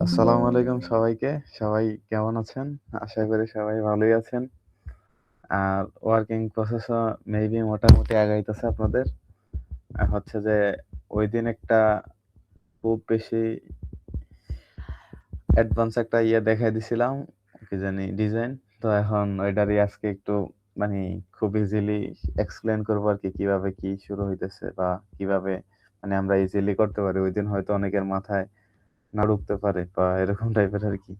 আসসালামু আলাইকুম সবাইকে। সবাই কেমন আছেন? আশা করি সবাই ভালোই আছেন। আর ওয়ার্কিং প্রসেসও মেবি মোটামুটি আগাইতেছে আপনাদের। হচ্ছে যে ঐদিন একটা খুব বেশি অ্যাডভান্স একটা দেখাই দিছিলাম, কি জানি ডিজাইন। তো এখন ওইটারই আজকে একটু মানি খুব ইজিলি এক্সপ্লেইন করবো আরকি কিভাবে কি শুরু হইতেছে বা কিভাবে মানে আমরা ইজিলি করতে পারি। ঐদিন হয়তো অনেকের মাথায় না ঢুকতে পারে বা এরকম টাইপের আরকি।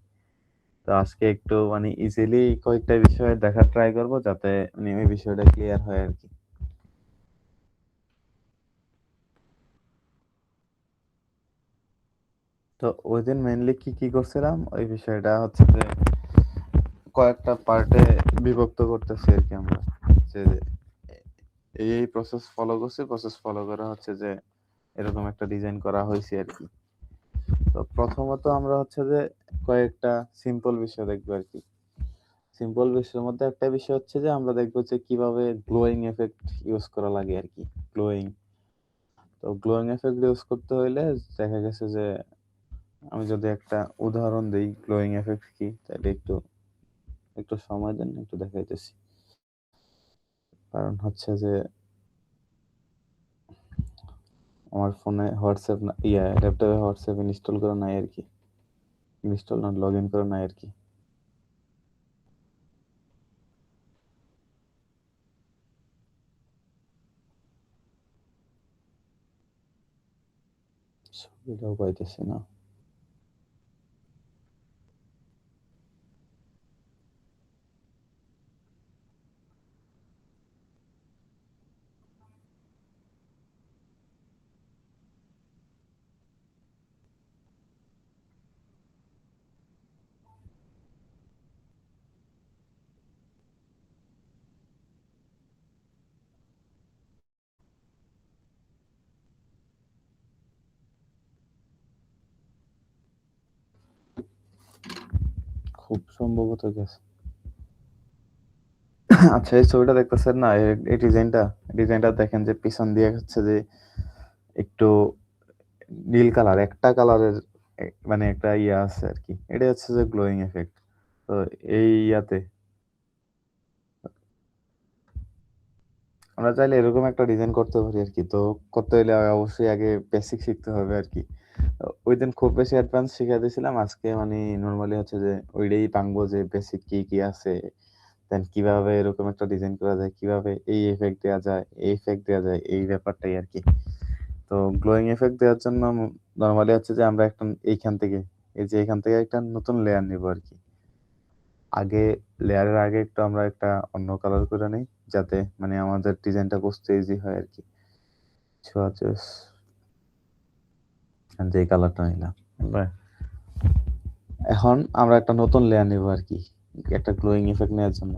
তো আজকে একটু মানে ইজিলি কয়েকটা বিষয় দেখার ট্রাই করব যাতে মানে ওই বিষয়টা ক্লিয়ার হয় আরকি। তো ওইদিন মেইনলি কি করছিলাম ওই বিষয়টা হচ্ছে যে কয়েকটা পার্টে বিভক্ত করতেছি আরকি আমরা। যে এই প্রসেস ফলো করছি, প্রসেস ফলো করা হচ্ছে যে এরকম একটা ডিজাইন করা হইছে আরকি। তো প্রথমত আমরা হচ্ছে যে কয়েকটা সিম্পল বিষয় দেখবো আরকি। সিম্পল বিষয়ের মধ্যে একটা বিষয় হচ্ছে যে আমরা দেখবো যে কিভাবে গ্লোয়িং ইফেক্ট ইউজ করা লাগে আরকি। গ্লোয়িং তো গ্লোয়িং ইফেক্ট ইউজ করতে হইলে দেখা গেছে যে আমি যদি একটা উদাহরণ দেই গ্লোয়িং ইফেক্ট কি তাহলে একটু একটু সময় দেন একটু দেখাইতেছি। কারণ হচ্ছে যে আমার ফোনে হোয়াটসঅ্যাপ না ল্যাপটপে হোয়াটসঅ্যাপ ইনস্টল করা নাই আরকি। ইনস্টল না লগ ইন করা নাই আরকি। সুবিধাও পাইতেছি না। খুব সম্ভবত গেছে। আচ্ছা এই ছবিটা দেখতেছেন না? এই ডিজাইনটা দেখেন যে পিছন দিয়ে হচ্ছে যে একটু নীল কালার একটা কালারের মানে একটা আছে আরকি। এটাই হচ্ছে যে গ্লোয়িং ইফেক্ট। তো এই আমরা চাইলে এরকম একটা ডিজাইন করতে পারি আরকি। তো করতে হইলে অবশ্যই আগে বেসিক শিখতে হবে আরকি। ঐদিন খুব বেশি অ্যাডভান্স শিখাই দিয়েছিলাম। আজকে মানে নরমালি হচ্ছে যে ওইটাই ভাঙবো যে বেসিক কি আছে, দেন কিভাবে এরকম একটা ডিজাইন করা যায়, কিভাবে এই ইফেক্ট দেয়া যায়, এই ইফেক্ট দেয়া যায়, এই ব্যাপারটাই আরকি। তো গ্লোয়িং ইফেক্ট দেওয়ার জন্য নরমালি হচ্ছে যে আমরা একটা এখান থেকে একটা নতুন লেয়ার নিবো আরকি। আগে লেয়ারের আগে একটু আমরা একটা অন্য কালার করে নেই। যাতে মানে আমাদের ডিজাইনটা বুঝতে ইজি হয় আরকি। সোয়াচেস যে কালারটা নিলাম। বা এখন আমরা একটা নতুন লেয়ার নিবো আরকি। একটা গ্লোয়িং ইফেক্ট নেওয়ার জন্য।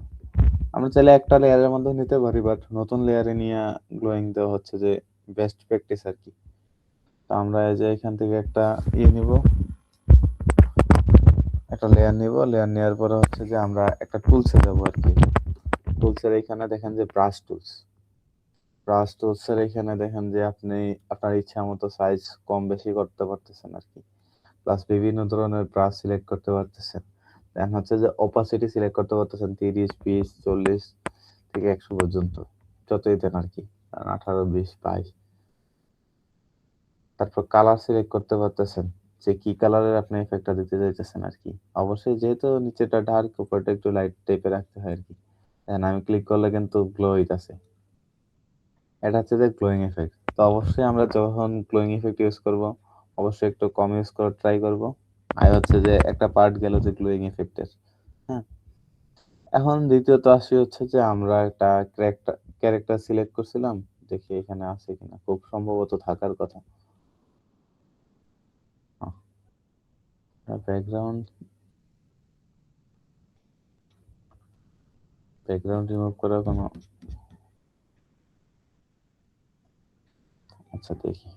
আমরা চাইলে একটা লেয়ারের মধ্যে নিতে পারি বাট নতুন লেয়ারে নিয়া গ্লোয়িং দেওয়া হচ্ছে যে বেস্ট প্র্যাকটিস আরকি। তো আমরা এই যে এখান থেকে একটা নিবো, একটা লেয়ার নিবো। লেয়ার নেওয়ার পরে হচ্ছে যে আমরা একটা টুলসে যাবো আরকি। টুলসের এইখানে দেখেন যে ব্রাশ টুলস। ব্রাশ টুলসের এখানে দেখেন যে আপনি আপনার ইচ্ছামত সাইজ কম বেশি করতে পারতেছেন আরকি। প্লাস বিভিন্ন ধরনের ব্রাশ সিলেক্ট করতে পারতেছেন। দেন হচ্ছে যে opacity সিলেক্ট করতে পারতেছেন ৩০, ২০, ৪০ থেকে ১০০ পর্যন্ত। যতই দেন আরকি। ১৮, ২০, ২২। তারপর কালার সিলেক্ট করতে পারতেছেন। যে কি কালারের আপনি ইফেক্টটা দিতে চাইতেছেন আরকি। অবশ্যই যেহেতু নিচেরটা ডার্ক উপরটা একটু লাইট টাইপের রাখতে হয় আরকি। দেন আমি ক্লিক করলে কিন্তু গ্লো হইতাছে। এটা হচ্ছে যে গ্লোয়িং ইফেক্ট। তো অবশ্যই আমরা যখন গ্লোয়িং ইফেক্ট ইউজ করব, অবশ্যই একটু কম ইউজ করার ট্রাই করব। আর হচ্ছে যে একটা পার্ট গেল যে গ্লোয়িং ইফেক্টের। হ্যাঁ? এখন দ্বিতীয়ত আসি হচ্ছে যে আমরা একটা ক্যারেক্টার সিলেক্ট করছিলাম। দেখি এখানে আছে কিনা। খুব সম্ভবত থাকার কথা। ব্যাকগ্রাউন্ড ব্যাকগ্রাউন্ড রিমুভ করার কোনো আচ্ছা দেখি।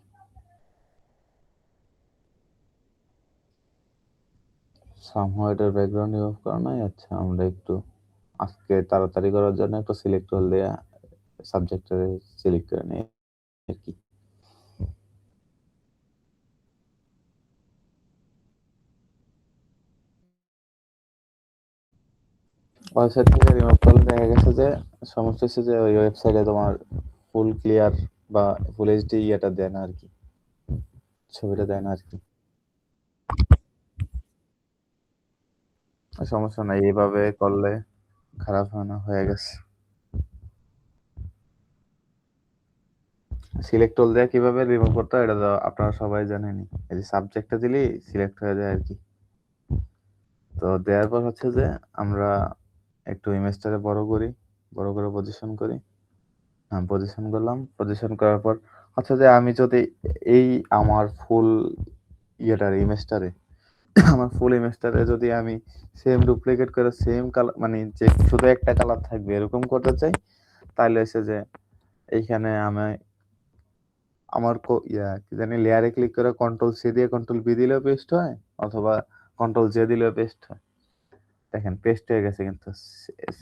সামহাউ এটার ব্যাকগ্রাউন্ড রিমুভ করা নাই। আচ্ছা আমরা একটু আজকে তাড়াতাড়ি করার জন্য একটু সিলেক্ট অল দেয়া সাবজেক্টটা সিলেক্ট করে নেই আরকি। ওয়েবসাইট থেকে রিমুভ করলে দেখা গেছে যে সমস্যা হচ্ছে যে ওই ওয়েবসাইটে তোমার ফুল ক্লিয়ার বা ফুল এইচডি ইয়েটা দেয় না আর কি, ছবিটা দেয় না আর কি। সমস্যা নাই, এইভাবে করলে খারাপ হয় না, হয়ে গেছে। সিলেক্ট অল দেয়া কিভাবে রিমুভ করতে হয় এটা তো আপনারা সবাই জানেনই, এই যে সাবজেক্টটা দিলেই সিলেক্ট হয়ে যায় আর কি। তো দেওয়ার পর হচ্ছে যে আমরা একটু ইমেজটাকে বড় করি, বড় করে পজিশন করি। হ্যাঁ, পজিশন করলাম, পজিশন করার পর হচ্ছে যে আমি যদি এই আমার ফুল ইয়েটারে ইমেজটারে আমার ফুল ইমেজটারে যদি আমি সেম ডুপ্লিকেট করে সেম কালার মানে যে শুধু একটা কালার থাকবে এরকম করতে চাই, তাহলে হচ্ছে যে এইখানে আমি আমার কি জানি লেয়ারে ক্লিক করে কন্ট্রোল সি দিয়ে কন্ট্রোল বি দিলেও পেস্ট হয়, অথবা কন্ট্রোল জে দিলেও পেস্ট হয়। দেখেন পেস্ট হয়ে গেছে কিন্তু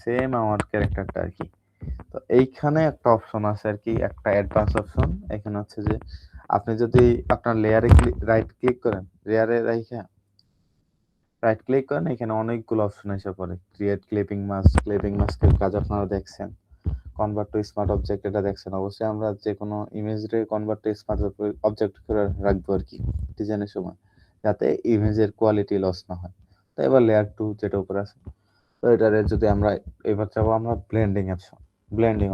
সেম আমার ক্যারেক্টারটা আর কি। তো এইখানে একটা অপশন আছে আর কি, একটা অ্যাডভান্স অপশন। এখানে হচ্ছে যে আপনি যদি আপনার লেয়ারে রাইট ক্লিক করেন, লেয়ারে রাইট ক্লিক করেন, এখানে অনেকগুলো অপশন এসে পড়ে। ক্রিয়েট ক্লিপিং মাস্কের কাজ আপনারা দেখছেন, কনভার্ট টু স্মার্ট অবজেক্ট এটা দেখছেন। অবশ্যই আমরা যে কোনো ইমেজরে কনভার্ট টু স্মার্ট অবজেক্ট করে রাখবো আর কি ডিজাইনের সময়, যাতে ইমেজের কোয়ালিটি লস না হয়। তো এবার লেয়ার টু যেটা উপরে আছে, তো এটারে যদি আমরা এবার যাবো আমরা ব্লেন্ডিং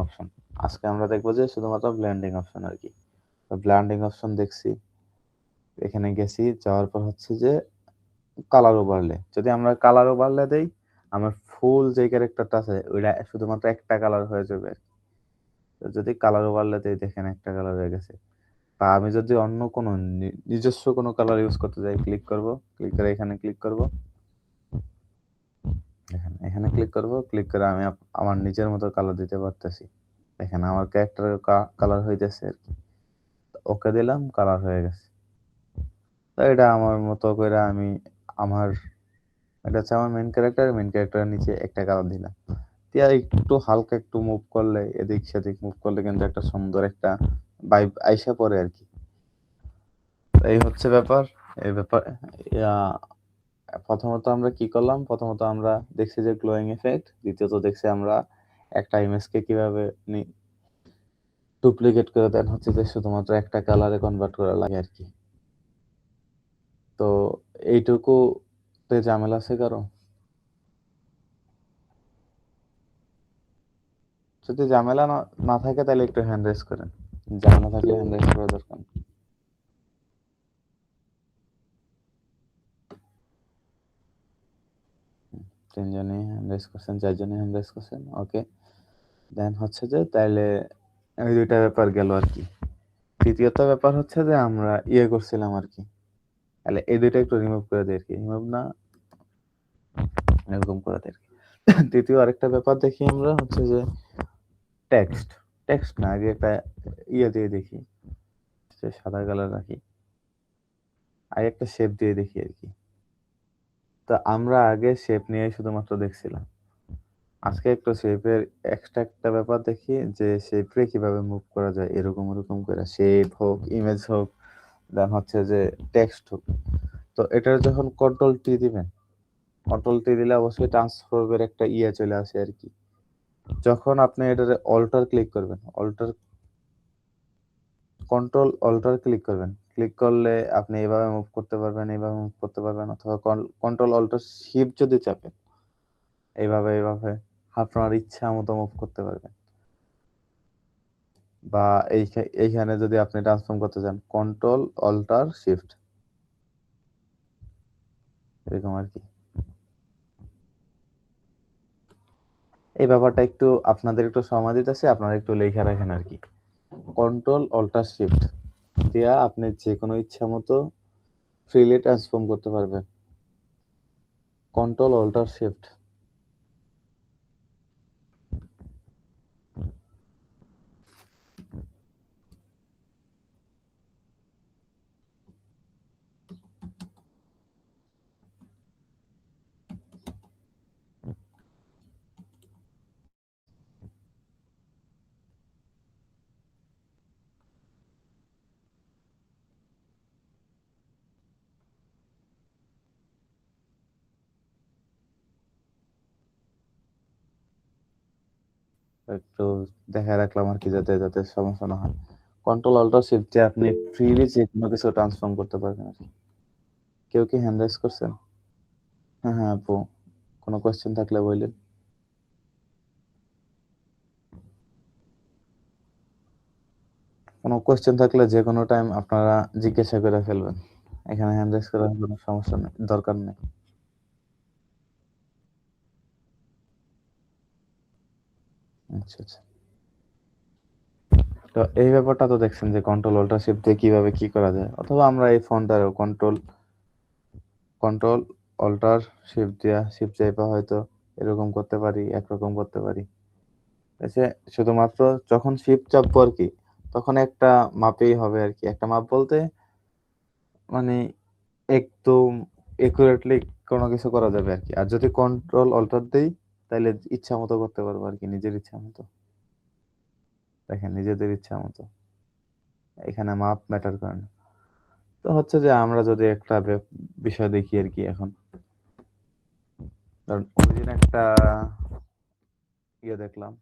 অপশন। আজকে আমরা দেখবো যে শুধুমাত্র ব্লেন্ডিং অপশন আর কি। তো ব্লেন্ডিং অপশন দেখছি, এখানে গেছি, যাওয়ার পর হচ্ছে যে কালার ওভারলে, যদি আমরা কালার ওভারলে দেই আমার ফুল যে ক্যারেক্টারটা আছে ওইটা শুধুমাত্র একটা কালার হয়ে যাবে। তো যদি কালার ওভারলে দেই দেখেন একটা কালার হয়ে গেছে। বা আমি যদি অন্য কোনো নিজস্ব কোনো কালার ইউজ করতে চাই, ক্লিক করব, ক্লিক করে এখানে ক্লিক করব, এখানে ক্লিক করব, ক্লিক করে আমি আমার নিজের মতো কালার দিতে পারতেছি। দেখেন আমার ক্যারেক্টারের কালার হইতেছে আর কি। ওকে দিলাম, কালার হয়ে গেছে। তো এটা আমার মতো করে আমি আমার এটা হচ্ছে আমার মেইন ক্যারেক্টারের নিচে একটা কালার দিলাম। দিয়া একটু হালকা একটু মুভ করলে, এদিক সেদিক মুভ করলে কিন্তু একটা সুন্দর একটা ভাইব আইসা পড়ে আর কি। এই হচ্ছে ব্যাপার। এই ব্যাপার ইয়া, প্রথমত আমরা কি করলাম, প্রথমত আমরা দেখছি যে গ্লোয়িং এফেক্ট, দ্বিতীয়ত দেখছি আমরা একটা ইমেজকে কিভাবে ডুপ্লিকেট করে দেন হচ্ছে যে শুধুমাত্র একটা কালারে কনভার্ট করা লাগে আর কি। তো এইটুকু তে ঝামেলা আছে কারো? যদি ঝামেলা না না থাকে তাহলে একটু হ্যান্ড রেজ করেন, ঝামেলা থাকলে হ্যান্ড রেজ করা দরকার নেই। তিনজনই হ্যান্ড রেজ করছেন, চারজনই হ্যান্ড রেজ করছেন, ওকে। দেন হচ্ছে যে তাইলে এই দুইটা ব্যাপার গেল আর কি। তৃতীয়ত ব্যাপার হচ্ছে যে আমরা ইয়ে করছিলাম আর কি, তাহলে এই দুইটা একটু রিমুভ করে দিই আর কি, রিমুভ না এরকম করে দিই আর কি। তৃতীয় আরেকটা ব্যাপার দেখি আমরা হচ্ছে যে টেক্সট, টেক্সট না আগে একটা ইয়ে দিয়ে দেখি, যে সাদা কালার রাখি, আগে একটা শেপ দিয়ে দেখি আর কি। তো আমরা আগে শেপ নিয়ে শুধুমাত্র দেখছিলাম, আজকে একটু শেপের এক্সট্রা একটা ব্যাপার দেখি, যে শেপে কিভাবে মুভ করা যায় এরকম এরকম করে, শেপ হোক, ইমেজ হোক, দেন হচ্ছে যে টেক্সট হোক। তো এটার যখন কন্ট্রোল টি দিবেন, কন্ট্রোল টি দিলে অবশ্যই ট্রান্সফর্মের একটা ইয়ে চলে আসে আর কি। যখন আপনি এটারে অল্টার ক্লিক করবেন, কন্ট্রোল অল্টার ক্লিক করবেন, ক্লিক করলে আপনি এভাবে মুভ করতে পারবেন, এইভাবে মুভ করতে পারবেন, অথবা কন্ট্রোল অল্টার শিফট যদি চাপেন এইভাবে আপনার ইচ্ছা মতো মুভ করতে পারবেন। বা এইখানে যদি আপনি ট্রান্সফর্ম করতে চান কন্ট্রোল অল্টার শিফট, এরকম আর কি। এই ব্যাপারটা একটু আপনাদের একটু সময় দিতেছে, আপনারা একটু লেখা রাখেন আর কি। কন্ট্রোল অল্টার শিফট দিয়া আপনি যে কোনো ইচ্ছা মতো ফ্রিলি ট্রান্সফর্ম করতে পারবেন। Control alter shift. একটু দেখায় রাখলাম আর কি, যাতে সমস্যা না হয়। কন্ট্রোল অল্টার শিফট দিয়ে আপনি ফ্রিলি যেকোনো কিছু ট্রান্সফর্ম করতে পারবেন আরকি। কেউ কি হ্যান্ড রাইজ করছেন? হ্যাঁ, হ্যাঁ আপু। কোনো কোয়েশ্চেন থাকলে বইলেন। কোনো কোয়েশ্চেন থাকলে যেকোনো টাইম আপনারা জিজ্ঞাসা করে ফেলবেন। এখানে হ্যান্ড রাইজ করার কোনো সমস্যা নেই, দরকার নেই। আচ্ছা, আচ্ছা। তো এই ব্যাপারটা তো দেখছেন যে কন্ট্রোল অল্টার শিফট দিয়ে কিভাবে কি করা যায়। অথবা আমরা এই ফোনটারও কন্ট্রোল অল্টার শিফট দিয়া শিফট চাইপা হয়তো এরকম করতে পারি, একরকম করতে পারি। এসে শুধুমাত্র যখন শিফট চাপবো আরকি, তখন একটা মাপেই হবে আরকি। একটা মাপ বলতে মানে একদম একুরেটলি কোনো কিছু করা যাবে আরকি। আর যদি কন্ট্রোল অল্টার দেই, তাইলে ইচ্ছামত করতে পারবো আরকি, নিজের ইচ্ছামত। দেখেন নিজেদের ইচ্ছামত। এখানে মাপ ম্যাটার করে না। তো হচ্ছে যে আমরা যদি একটা বিষয় দেখি আরকি এখন। ধরেন ওইদিন একটা দেখলাম।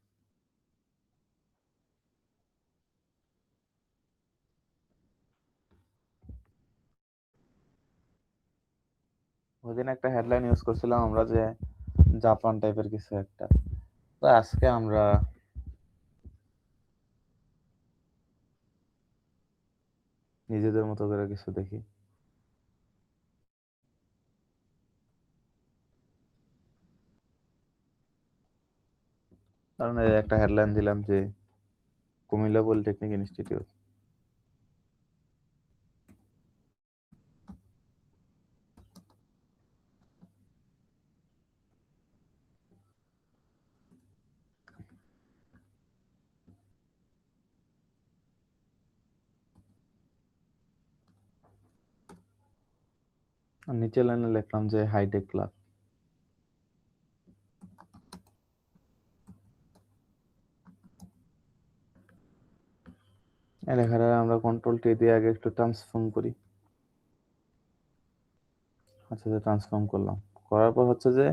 ওইদিন একটা হেডলাইন ইউজ করছিলাম আমরা যে জাপান টাইপের কিছু একটা। তো আজকে আমরা নিজেদের মতো করে কিছু দেখি। কারণ এই একটা হেডলাইন দিলাম যে কুমিল্লা পলিটেকনিক ইনস্টিটিউট। আর নিচের লাইনে লিখলাম যে হাইটেক ক্লাব। এই লেখাটা আমরা কন্ট্রোল টি দিয়ে আগে একটু ট্রান্সফর্ম করি। আচ্ছা, যে ট্রান্সফর্ম করলাম। করার পর হচ্ছে যে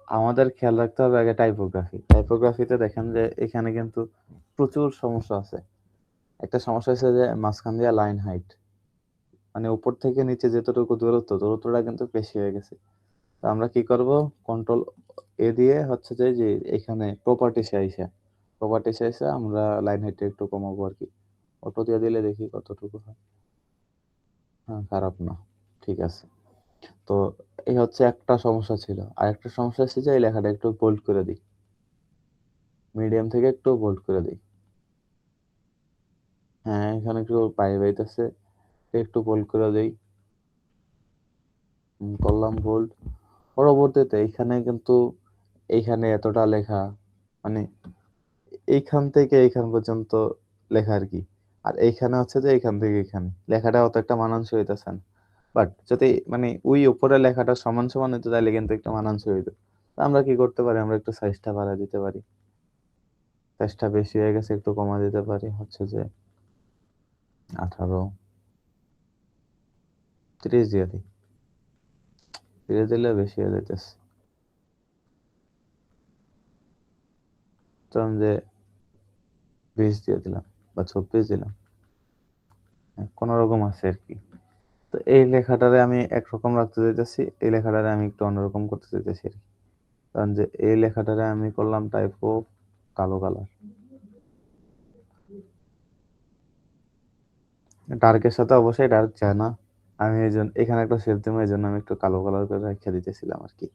আমাদের খেয়াল রাখতে হবে আগে টাইপোগ্রাফি। টাইপোগ্রাফিতে দেখেন যে এখানে কিন্তু প্রচুর সমস্যা আছে। একটা সমস্যা হচ্ছে যে মাঝখান দিয়ে লাইন হাইট। মানে উপর থেকে নিচে যতটুকু দূরত্বটা কিন্তু বেশি হয়ে গেছে। তো আমরা কি করব? কন্ট্রোল এ দিয়ে হচ্ছে যে এখানে প্রপার্টিসে আইসা আমরা লাইন হাইটটা একটু কমাবো আরকি। অটো দিয়ে দিলে দেখি কতটুকু হয়। হ্যাঁ, খারাপ না। ঠিক আছে। তো এই হচ্ছে একটা সমস্যা ছিল। আরেকটা সমস্যা হচ্ছে যে এই লেখাটা একটু বোল্ড করে দিই। মিডিয়াম থেকে একটু বোল্ড করে দেই। হ্যাঁ, এখানে একটু বাইতাছে। একটু বোল্ড করে দেই। করলাম বোল্ড। পরবর্তীতে এইখানে কিন্তু এইখানে এতটা লেখা মানে এইখান থেকে এইখান পর্যন্ত লেখা আরকি। আর এইখানে হচ্ছে যে এইখান থেকে এইখানে। লেখাটা অত একটা মানানসই হইতেছে না। বাট যদি মানে ওই উপরের লেখাটা সমান হইতো তাইলে কিন্তু একটা মানানসই হইতো। তো আমরা কি করতে পারি? আমরা একটু সাইজটা বাড়ায় দিতে পারি। সাইজটা বেশি হয়ে গেছে একটু কমায় দিতে পারি। হচ্ছে যে 18, 30 দিয়ে দিই। 30 দিলে বেশি হয়ে যাইতেছে। ধরুন যে 20 দিয়ে দিলাম বা 24 দিলাম। কোনরকম আছে আরকি। তো এই লেখাটারে আমি একরকম রাখতে চাইতেছি। এই লেখাটারে আমি একটু অন্যরকম করতে চাইতেছি আরকি। কারণ যে এই লেখাটারে আমি করলাম টাইপো কালো কালার। ডার্কের সাথে অবশ্যই ডার্ক যায় না। আমি এখানে একটা শেপ দিবো এজন্য আমি একটু কালো কালার করে রাইখা দিতেছিলাম আরকি।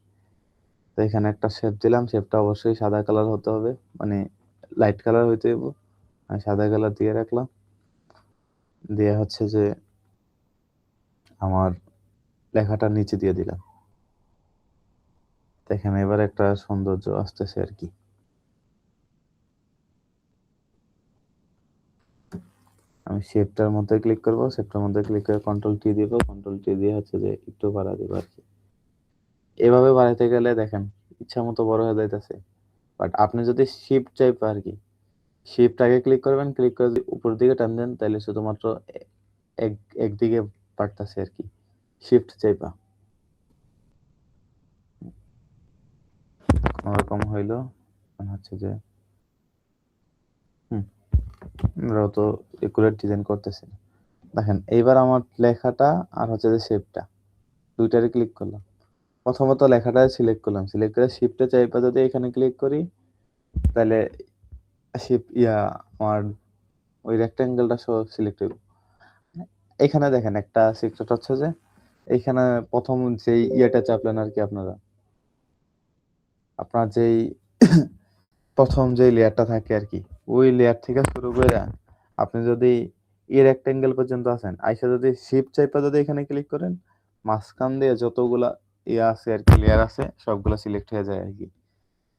তো এখানে একটা শেপ দিলাম। শেপটা অবশ্যই সাদা কালার হতে হবে। মানে লাইট কালার হইতে হইব। আমি সাদা কালার দিয়ে রাখলাম। দিয়ে হচ্ছে যে আমার লেখাটা নিচে দিয়ে দিলাম। দেখেন এবার একটা সৌন্দর্য আসতেছে আরকি। আমি শেপটার মধ্যে ক্লিক করব। শেপটার মধ্যে ক্লিক করে কন্ট্রোল টি দিব। কন্ট্রোল টি দিয়ে হচ্ছে যে একটু বাড়া দিব আরকি। এভাবে বাড়াইতে গেলে দেখেন ইচ্ছামত বড় হয়ে যাইতেছে। বাট আপনি যদি শিফট চাইপা আরকি, শিফট আগে ক্লিক করবেন, ক্লিক করে যদি উপরের দিকে টান দেন তাইলে শুধুমাত্র এক একদিকে বাড়তাছে আরকি। শিফট চাইপা। কোনরকম হইলো। এখন হচ্ছে যে আমরাও তো একুরেট ডিজাইন করতেছি না। দেখেন এইবার আমার লেখাটা আর হচ্ছে যে শেপটা দুইটারে ক্লিক করলাম। প্রথমত লেখাটা সিলেক্ট করলাম। সিলেক্ট করে শিফটে চাইপা যদি এখানে ক্লিক করি তাহলে আমার ওই রেক্টেঙ্গেলটা সহ সিলেক্ট হইব। এখানে দেখেন একটা সিক্রেট হচ্ছে যে এইখানে প্রথম যেই ইয়েটা চাপলেন আরকি আপনার যেই প্রথম যেই লেয়ারটা থাকে আরকি, ওই লেয়ার থেকে শুরু কইরা আপনি যদি রেক্টেঙ্গেল পর্যন্ত আছেন, আইসা যদি শিফট চাইপা যদি এখানে ক্লিক করেন, মাঝখান দিয়ে যতগুলা আছে আরকি লেয়ার আছে সবগুলা সিলেক্ট হয়ে যায় আরকি।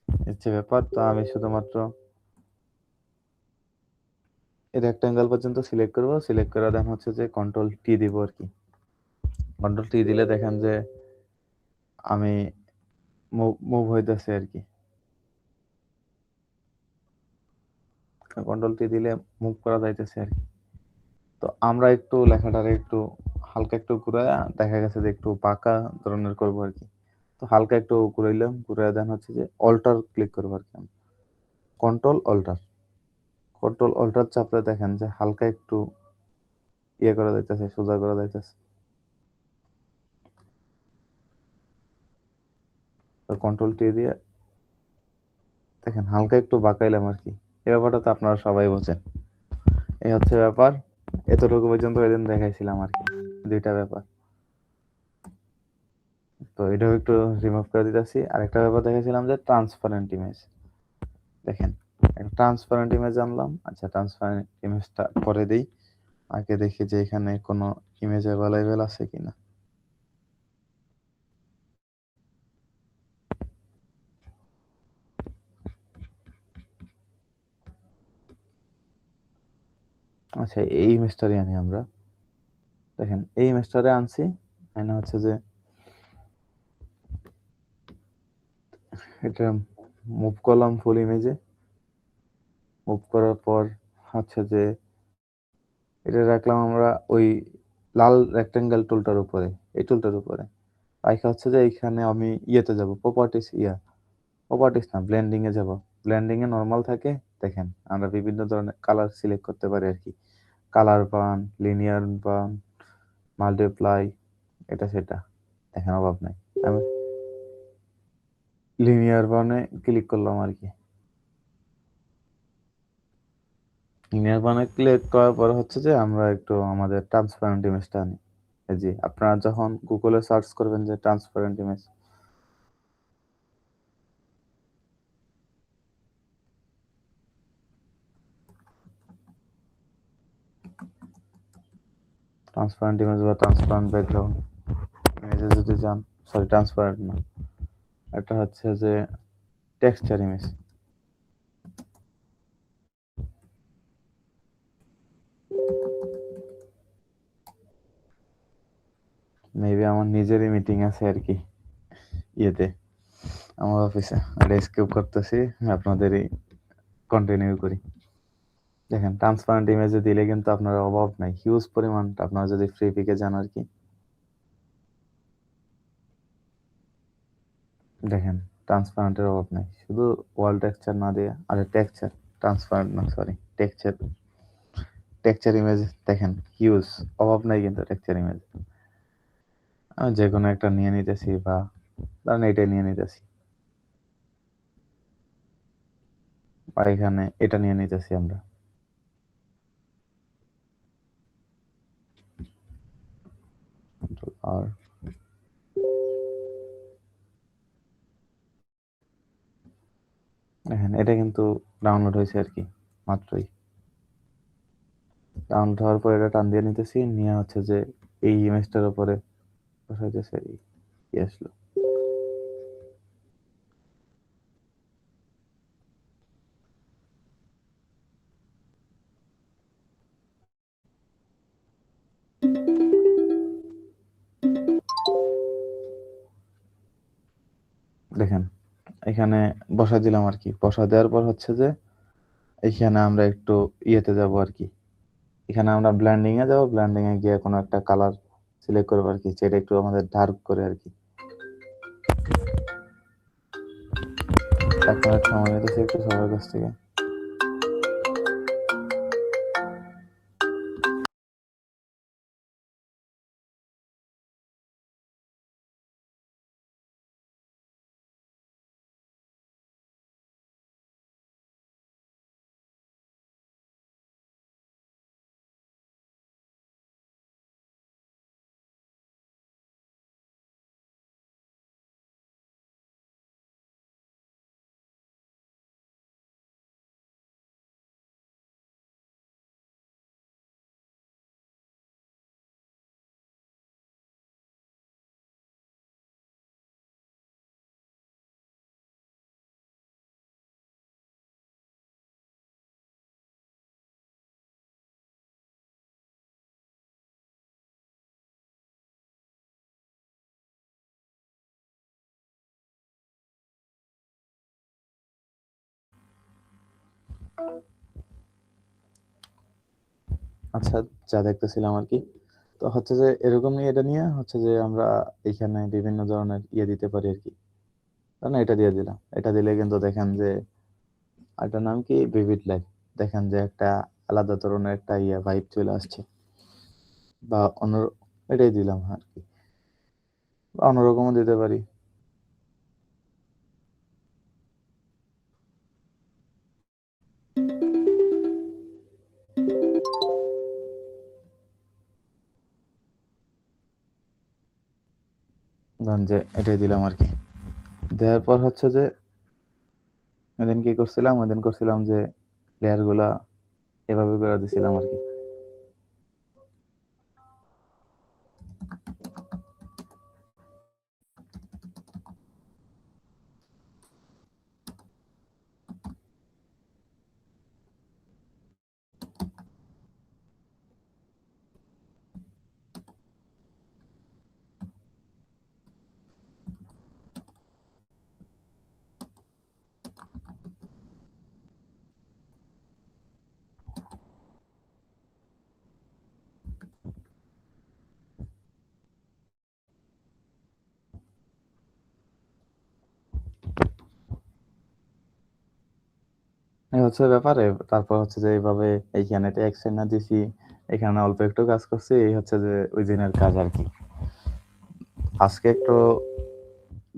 এই হচ্ছে ব্যাপার। তো আমি শুধুমাত্র এই রেক্টেঙ্গেল পর্যন্ত সিলেক্ট করব। সিলেক্ট করে দেন হচ্ছে যে কন্ট্রোল টি দিব আরকি। কন্ট্রোল টি দিলে দেখেন যে আমি মুভ হইতেছে আরকি। কন্ট্রোল টি দিলে মুভ করা যাইতেছে আরকি। তো আমরা একটু লেখাটারে একটু হালকা একটু ঘুরায়া দেখা গেছে যে একটু বাঁকা ধরনের করবো আরকি। তো হালকা একটু ঘুরাইলাম, ঘুরাইয়া দেন হচ্ছে যে অল্টার ক্লিক করবো আরকি আমি। Control alter. কন্ট্রোল অল্টার চাপলে দেখেন যে হালকা একটু ইয়ে করা যাইতেছে, সোজা করা যাইতেছে। তো কন্ট্রোল টি দিয়ে দেখেন হালকা একটু বাঁকাইলাম আরকি। এই ব্যাপারটা তো আপনারা সবাই বোঝেন। এই হচ্ছে ব্যাপার। এতটুকু পর্যন্ত ওইদিন দেখাইছিলাম আরকি। ২ টা ব্যাপার। তো এটাও একটু রিমুভ করে দিতেছি। আরেকটা ব্যাপার দেখাইছিলাম যে ট্রান্সপারেন্ট ইমেজ। দেখেন একটা ট্রান্সপারেন্ট ইমেজ আনলাম। আচ্ছা ট্রান্সপারেন্ট ইমেজটা পরে দেই। আগে দেখি যে এখানে কোনো ইমেজ এভেইলেবল আছে কিনা। আচ্ছা এই ইমেজটারই আনি আমরা। দেখেন এই ইমেজটারে আনছি। এখানে হচ্ছে যে এটা মুভ করলাম ফুল ইমেজে। মুভ করার পর হচ্ছে যে এটা রাখলাম আমরা ওই লাল রেক্টেঙ্গেল টুলটার উপরে, এই টুলটার উপরে। রাইখা হচ্ছে যে এইখানে আমি ইয়েতে যাব প্রপার্টিস না ব্লেন্ডিং এ যাব। ব্লেন্ডিং এ নরমাল থাকে। দেখেন আমরা বিভিন্ন ধরনের কালার সিলেক্ট করতে পারি আরকি। কালার বান, লিনিয়ার বান, মাল্টিপ্লাই এটা সেটা। দেখেন অভাব নাই। আমি লিনিয়ার বানে ক্লিক করলাম আরকি। লিনিয়ার বানে ক্লিক করার পর হচ্ছে যে আমরা একটু আমাদের ট্রান্সপারেন্ট ইমেজটা আনি। এই যে আপনারা যখন গুগলে সার্চ করবেন যে ট্রান্সপারেন্ট ইমেজ ট্রান্সপারেন্ট ইমেজ বা ট্রান্সপারেন্ট ব্যাকগ্রাউন্ড ইমেজে যদি যান, সরি ট্রান্সপারেন্ট না। এটা হচ্ছে যে টেক্সচার ইমেজ। মেবি আমার নিজেরই মিটিং আছে আরকি ইয়েতে আমার অফিসে। এটা স্কিপ করতেছি। আপনাদেরই কন্টিনিউ করি। দেখেন ট্রান্সপারেন্ট ইমেজে দিলে কিন্তু আপনার অভাব নাই। হিউজ পরিমাণ আপনারা যদি ফ্রি পিকে যান আরকি। দেখেন ট্রান্সপারেন্টের অভাব নাই। শুধু ওয়াল টেক্সচার না দিয়ে আরে টেক্সচার ট্রান্সপারেন্ট না সরি টেক্সচার টেক্সচার ইমেজ দেখেন হিউজ অভাব নাই কিন্তু টেক্সচার ইমেজ। আমি যেকোনো একটা নিয়ে নিতেছি বা ধরেন এইটাই নিয়ে নিতেছি। বা এখানে এটা নিয়ে নিতেছি আমরা। আর দেখেন এটা কিন্তু ডাউনলোড হয়েছে আরকি মাত্রই। ডাউনলোড হওয়ার পর এটা টান দিয়ে নিতেছি। নিয়ে হচ্ছে যে এই ইমেজটার উপরে বসাইতেছি কি আসলো। দেখেন এখানে বসাই দিলাম আরকি। বসায় দেওয়ার পর হচ্ছে যে এইখানে আমরা একটু ইয়েতে যাবো আরকি। এখানে আমরা ব্লেন্ডিং এ যাবো। ব্লেন্ডিং এ গিয়ে কোনো একটা কালার সিলেক্ট করবো আরকি। যেটা একটু আমাদের ডার্ক করে আরকি। ১ মিনিট সময় নিতেছি একটু সবার কাছ থেকে। আচ্ছা, যা দেখতেছিলাম আরকি। তো হচ্ছে যে এরকমই এটা নিয়ে হচ্ছে যে আমরা এইখানে বিভিন্ন ধরনের দিতে পারি আরকি। না এটা দিয়ে দিলাম। এটা দিলে কিন্তু দেখেন যে এটার নাম কি? vivid light দেখেন যে একটা আলাদা ধরনের একটা ভাইব চলে আসছে। বা এটাই দিলাম আরকি। বা অন্যরকমও দিতে পারি। ধরেন যে এটাই দিলাম আরকি। দেওয়ার পর হচ্ছে যে ওইদিন কি করছিলাম? ওইদিন করছিলাম যে লেয়ার গুলা এভাবে করে দিছিলাম আরকি। এই হচ্ছে ব্যাপার। তারপর হচ্ছে যে এইভাবে এইখানে টেক্সট এনে দিছি। এখানে অল্প একটু কাজ করছি। এই হচ্ছে যে ওই দিনের কাজ আরকি। আজকে একটু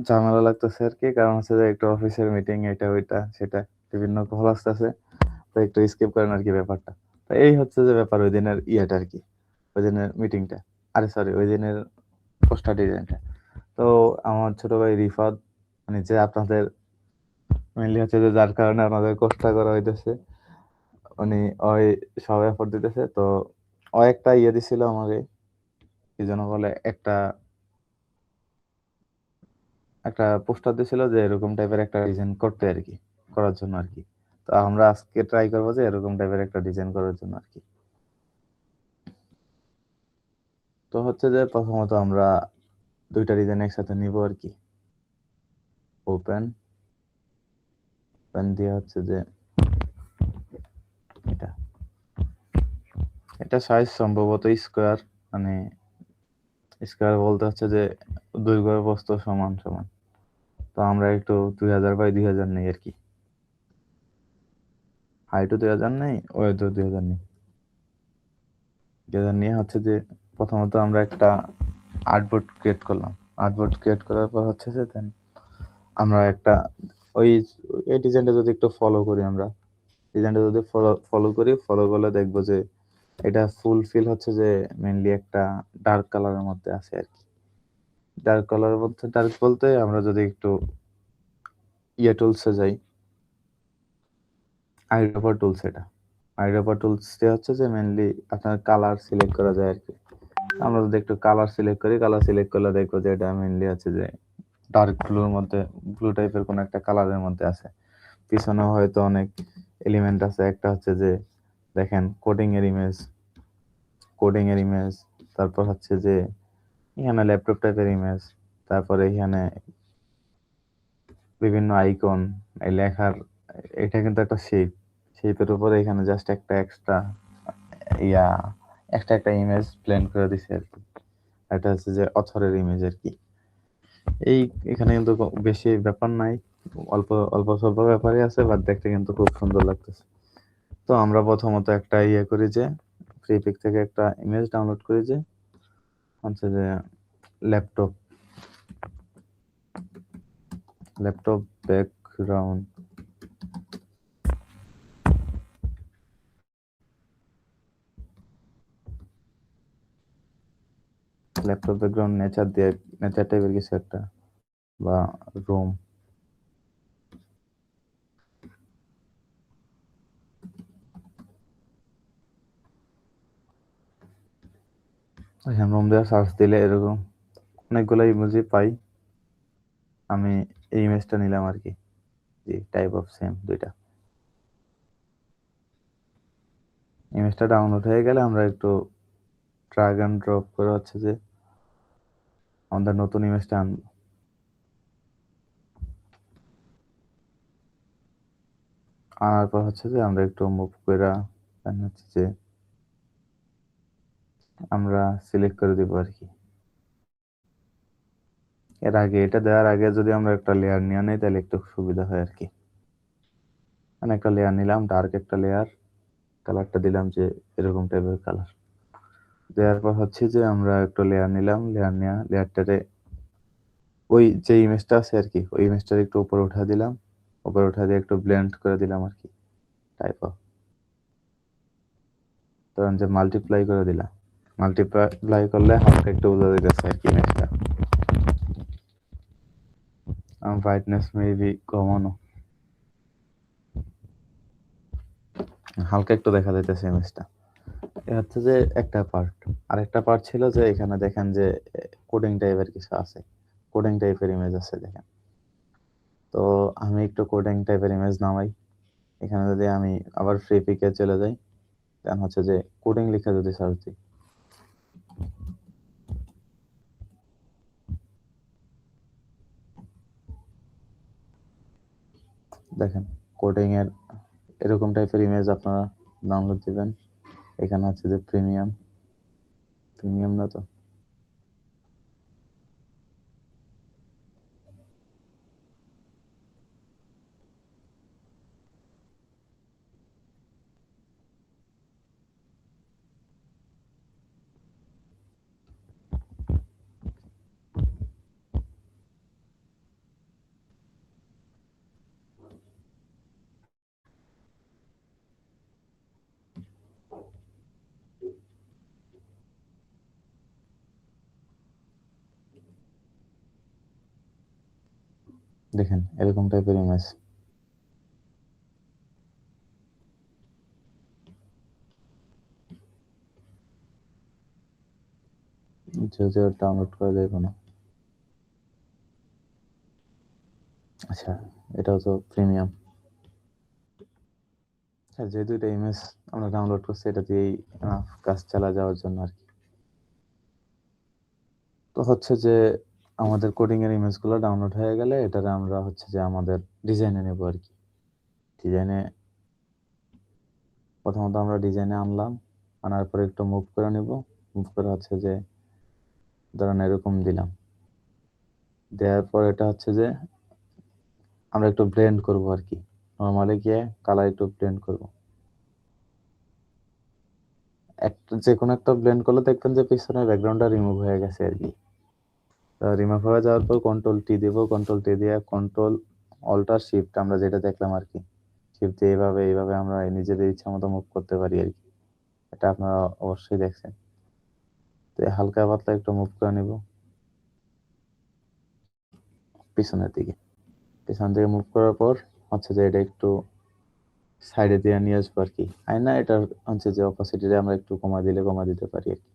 ঝামেলা লাগতেছে আরকি। কারণ হচ্ছে যে একটু অফিসের মিটিং এটা ওইটা সেটা বিভিন্ন কল আসতেছে। তো একটু স্কিপ করেন আরকি ব্যাপারটা। তো এই হচ্ছে যে ব্যাপার ওইদিনের আরকি। ওইদিনের মিটিংটা। আরে সরি ওইদিনের পোস্টার ডিজাইনটা। তো আমার ছোট ভাই রিফাত মানে যে আপনাদের মেইনলি হচ্ছে যে যার কারণে আমাদের কোর্সটা করা হইতেছে। উনি ওই সব এফোর্ট দিতেছে। তো ও একটা দিছিল আমারে। কি যেন বলে? একটা পোস্টার দিছিল যে এরকম টাইপের একটা ডিজাইন করতে আরকি। করার জন্য আরকি। তো আমরা আজকে ট্রাই করব যে এরকম টাইপের একটা ডিজাইন করার জন্য আরকি। তো হচ্ছে যে প্রথমত আমরা ২ টা ডিজাইন একসাথে নিবো আরকি। ওপেন, ওপেন দিয়ে হচ্ছে যে এটা। এটা সাইজ সম্ভবত স্কোয়ার মানে স্কোয়ার বলতে হচ্ছে যে দৈর্ঘ্য প্রস্থ সমান, সমান। তো আমরা একটু ২০০০ বাই ২০০০ নেই আরকি। হাইটও ২০০০ নেই, ওয়েথও ২০০০ নেই। ২০০০ নিয়ে হচ্ছে যে প্রথমত আমরা একটা আর্টবোর্ড ক্রিয়েট করলাম। আর্টবোর্ড ক্রিয়েট করার পর হচ্ছে যে দেন আমরা একটা ওই এই ডিজাইনটা যদি একটু ফলো করি আমরা, ডিজাইনটা যদি ফলো করি, ফলো করলে দেখব যে এটা ফুলফিল হচ্ছে যে মেইনলি একটা ডার্ক কালারের মধ্যে আছে আরকি। ডার্ক কালারের মধ্যে ডার্ক বলতে আমরা যদি একটু টুলস এ যাই, আইড্রপার টুলস এটা। আইড্রপার টুলস দিয়ে হচ্ছে যে মেইনলি আপনার কালার সিলেক্ট করা যায় আরকি। আমরা যদি একটু কালার সিলেক্ট করি, কালার সিলেক্ট করলে দেখব যে এটা মেইনলি হচ্ছে যে ডার্ক ব্লুর মধ্যে ব্লু টাইপের কোনো একটা কালারের মধ্যে আছে। পিছনেও হয়তো অনেক এলিমেন্ট আছে। একটা হচ্ছে যে দেখেন কোডিং এর ইমেজ, তারপর হচ্ছে যে এখানে ল্যাপটপ টাইপের ইমেজ, তারপরে এখানে বিভিন্ন আইকন, এই লেখার এটা কিন্তু একটা শেপ। শেপের উপরে এখানে জাস্ট একটা এক্সট্রা ইয়া একটা ইমেজ ব্লেন্ড করে দিছে আরকি। এটা হচ্ছে যে অথরের ইমেজ আরকি। এই এখানে কিন্তু বেশি ব্যাপার নাই। অল্প স্বল্প ব্যাপারই আছে বাট দেখতে কিন্তু খুব সুন্দর লাগতেছে। তো আমরা প্রথমত একটা করি যে ফ্রি পিক থেকে একটা ইমেজ ডাউনলোড করি যে হচ্ছে যে ল্যাপটপ ব্যাকগ্রাউন্ড নেচার দিয়ে নেচার টাইপের কিছু একটা বা রুম এখানে রুম দিয়ে সার্চ দিলে এরকম অনেকগুলো ইমোজি পাই। আমি এই ইমেজটা নিলাম আরকি। জি টাইপ অফ সেম ২ টা। ইমেজটা ডাউনলোড হয়ে গেলে আমরা একটু ড্রাগ অ্যান্ড ড্রপ করে হচ্ছে যে আমাদের নতুন ইমেজটা আনবো। আনার পর হচ্ছে যে আমরা একটু মুভ কইরা হচ্ছে যে আমরা সিলেক্ট করে দিব আরকি। এর আগে এটা দেওয়ার আগে যদি আমরা একটা লেয়ার নিয়ে নেই তাহলে একটু সুবিধা হয় আরকি। মানে একটা লেয়ার নিলাম, ডার্ক একটা লেয়ার, কালারটা দিলাম যে এরকম টাইপের কালার। দেওয়ার পর হচ্ছে যে আমরা একটা লেয়ার নিলাম, লেয়ার নেয়া লেয়ারটারে ওই যে ইমেজটা আছে আরকি, ওই ইমেজটারে একটু উপরে উঠায় দিলাম। উপরে উঠায় দিয়ে একটু ব্লেন্ড করে দিলাম আরকি। Type of. ধরেন যে মাল্টিপ্লাই করে দিলাম। মাল্টিপ্লাই করলে হালকা একটু বোঝা যাইতেছে আরকি ইমেজটা। ব্রাইটনেস মেবি কমানো। হালকা একটু দেখা যাইতেছে ইমেজটা। এ হচ্ছে যে একটা পার্ট। আরেকটা পার্ট ছিল যে এখানে দেখেন যে কোডিং টাইপের কিছু আছে। কোডিং টাইপের ইমেজ আছে দেখেন। তো আমি একটু কোডিং টাইপের ইমেজ নামাই। এখানে যদি আমি আবার ফ্রি পিকে চলে যাই, দেন হচ্ছে যে কোডিং লিখে যদি সার্চ দিই, দেখেন কোডিং এর এরকম টাইপের ইমেজ আপনারা ডাউনলোড দিবেন। এখানে হচ্ছে যে প্রিমিয়াম না তো। দেখেন এরকম টাইপের ইমেজ। যে ডাউনলোড করা যাবে না। আচ্ছা, এটাও তো প্রিমিয়াম। হ্যাঁ, যে ২ টা ইমেজ আমরা ডাউনলোড করছি এটা দিয়েই কাজ চালা যাওয়ার জন্য আরকি। তো হচ্ছে যে আমাদের কোডিং এর ইমেজগুলো ডাউনলোড হয়ে গেলে এটারে আমরা হচ্ছে যে আমাদের ডিজাইনে নেব আরকি। ডিজাইনে প্রথমত আমরা ডিজাইনে আনলাম। আনার পরে একটু মুভ করে নিব। মুভ করে হচ্ছে যে ধরেন এরকম দিলাম। দেওয়ার পর এটা হচ্ছে যে আমরা একটু ব্লেন্ড করব আরকি। নরমালি গিয়ে কালার একটু ব্লেন্ড করব। যেকোনো একটা ব্লেন্ড করলে দেখবেন যে পিছনের ব্যাকগ্রাউন্ডটা রিমুভ হয়ে গেছে আরকি। রিমুভ হয়ে যাওয়ার পর কন্ট্রোল টি দিব। কন্ট্রোল টি দিয়ে কন্ট্রোল অল্ট আর শিফট আমরা যেটা দেখলাম আরকি। শিফট দিয়ে এইভাবে আমরা নিজেদের ইচ্ছা মতো মুভ করতে পারি আরকি। এটা আপনারা অবশ্যই দেখছেন। তো হালকা পাতলা একটু মুভ করে নিব পিছনের দিকে। পিছন থেকে মুভ করার পর হচ্ছে যে এটা একটু সাইডে দিয়ে নিয়ে আসবো আরকি। আয়না এটার হচ্ছে যে অপাসিটিটা আমরা একটু কমায় দিতে পারি আরকি।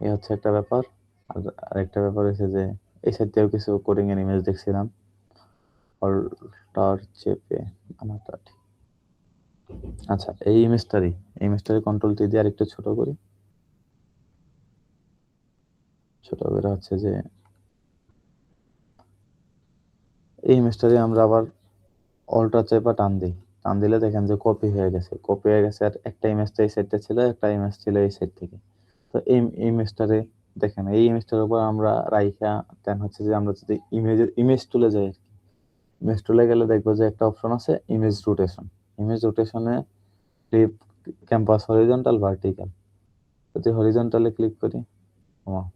এই হচ্ছে একটা ব্যাপার। আর আরেকটা ব্যাপার হচ্ছে যে এই সাইড দিয়েও কিছু কোডিং এর ইমেজ দেখছিলাম। অল্টার চেপে আনাটা ঠিক। আচ্ছা এই ইমেজটারই কন্ট্রোল টি দিয়ে আরেকটু ছোট করি। ছোট করে হচ্ছে যে এই ইমেজটারই আমরা আবার অল্টার চেপে টান দেই। টান দিলে দেখেন যে কপি হয়ে গেছে। কপি হয়ে গেছে আর একটা ইমেজ তো এই সাইডটা ছিল, একটা ইমেজ ছিল এই সাইড থেকে। তো এই ইমেজটারে দেখেন এই ইমেজটার উপর আমরা রাইখা দেন হচ্ছে যে আমরা যদি ইমেজ টুলে যাই আরকি। ইমেজ টুলে গেলে দেখবো যে একটা অপশন আছে ইমেজ রোটেশন। ইমেজ রোটেশনে ফ্লিপ ক্যাম্পাস হরিজন্টাল ভার্টিক্যাল। যদি হরিজন্টালে ক্লিক করি,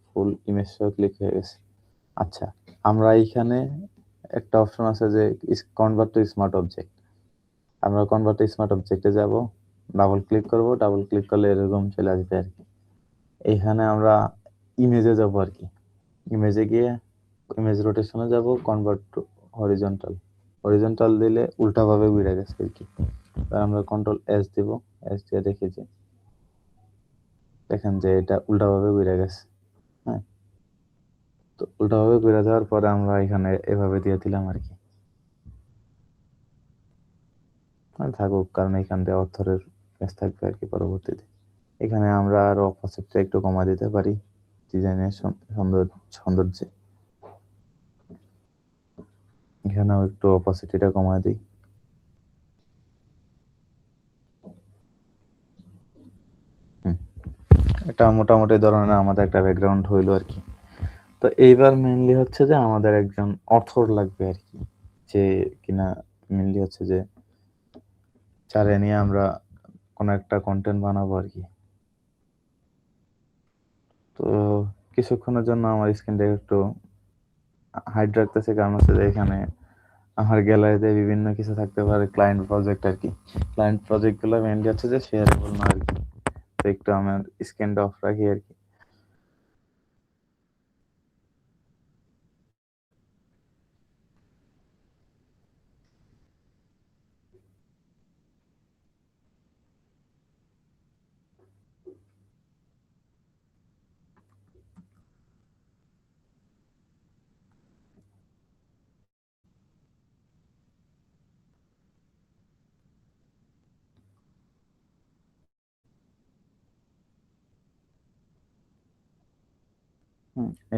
ফুল ইমেজ সহ ক্লিক হয়ে গেছে। আচ্ছা, আমরা এইখানে একটা অপশন আছে যে কনভার্ট টু স্মার্ট অবজেক্ট। আমরা কনভার্ট টু স্মার্ট অবজেক্টে যাব, ডাবল ক্লিক করব, ডাবল ক্লিক করলে এরকম চলে আসবে আরকি। এইখানে আমরা ইমেজে যাব আরকি। ইমেজে গিয়ে ইমেজ রোটেশনে যাব, কনভার্ট টু হরিজন্টাল। হরিজন্টাল দিলে উল্টাভাবে ঘুরে গেছে আরকি। এবার আমরা কন্ট্রোল এস দিব। এস দিয়ে দেখি যে দেখেন যে এটা উল্টাভাবে ঘুরে গেছে। হ্যাঁ? তো উল্টাভাবে ঘুরে যাওয়ার পরে আমরা এখানে এভাবে দিয়ে দিলাম আরকি। থাকুক কারণ এখান দিয়ে অর্থের পেজ থাকবে আরকি পরবর্তীতে। এখানে আমরা আরো অপাসিটিটা একটু কমায় দিতে পারি ডিজাইনের সৌন্দর্যে। এখানেও একটু অপাসিটিটা কমায় দিই। এটা মোটামুটি ধরনের আমাদের একটা ব্যাকগ্রাউন্ড হইলো আর কি। তো এইবার মেইনলি হচ্ছে যে আমাদের একজন অথর লাগবে আর কি, যে কিনা মেইনলি হচ্ছে যে যারে নিয়ে আমরা কোনো একটা কন্টেন্ট বানাবো আর কি। তো কিছুক্ষণের জন্য আমার স্ক্রিনটা একটু হাইড রাখতেছি, কারণ হচ্ছে যে এখানে আমার গ্যালারিতে বিভিন্ন কিছু থাকতে পারে, ক্লায়েন্ট প্রজেক্ট আর কি। ক্লায়েন্ট প্রজেক্ট গুলো মেইনলি হচ্ছে যে শেয়ারেবল না আর কি। তো একটু আমার স্ক্রিনটা অফ রাখি আর কি।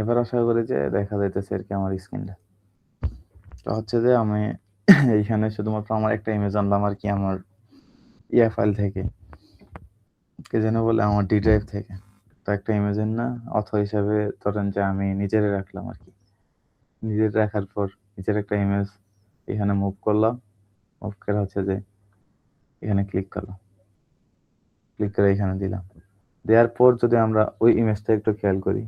এবার আশা করি যে দেখা যাইতেছে আর কি আমার স্ক্রিনটা। তো হচ্ছে যে আমি এইখানে শুধুমাত্র আমার একটা ইমেজ আনলাম আর কি, আমার ইয়া ফাইল থেকে, কে যেন বলে আমার ডি ড্রাইভ থেকে। তো একটা ইমেজের না অথর হিসাবে ধরেন যে আমি নিজেরে রাখলাম আর কি। নিজের রাখার পর নিজের একটা ইমেজ এখানে মুভ করলাম, মুভ করে হচ্ছে যে এখানে ক্লিক করলাম, ক্লিক করে এখানে দিলাম। দেওয়ার পর যদি আমরা ওই ইমেজটা একটু খেয়াল করি,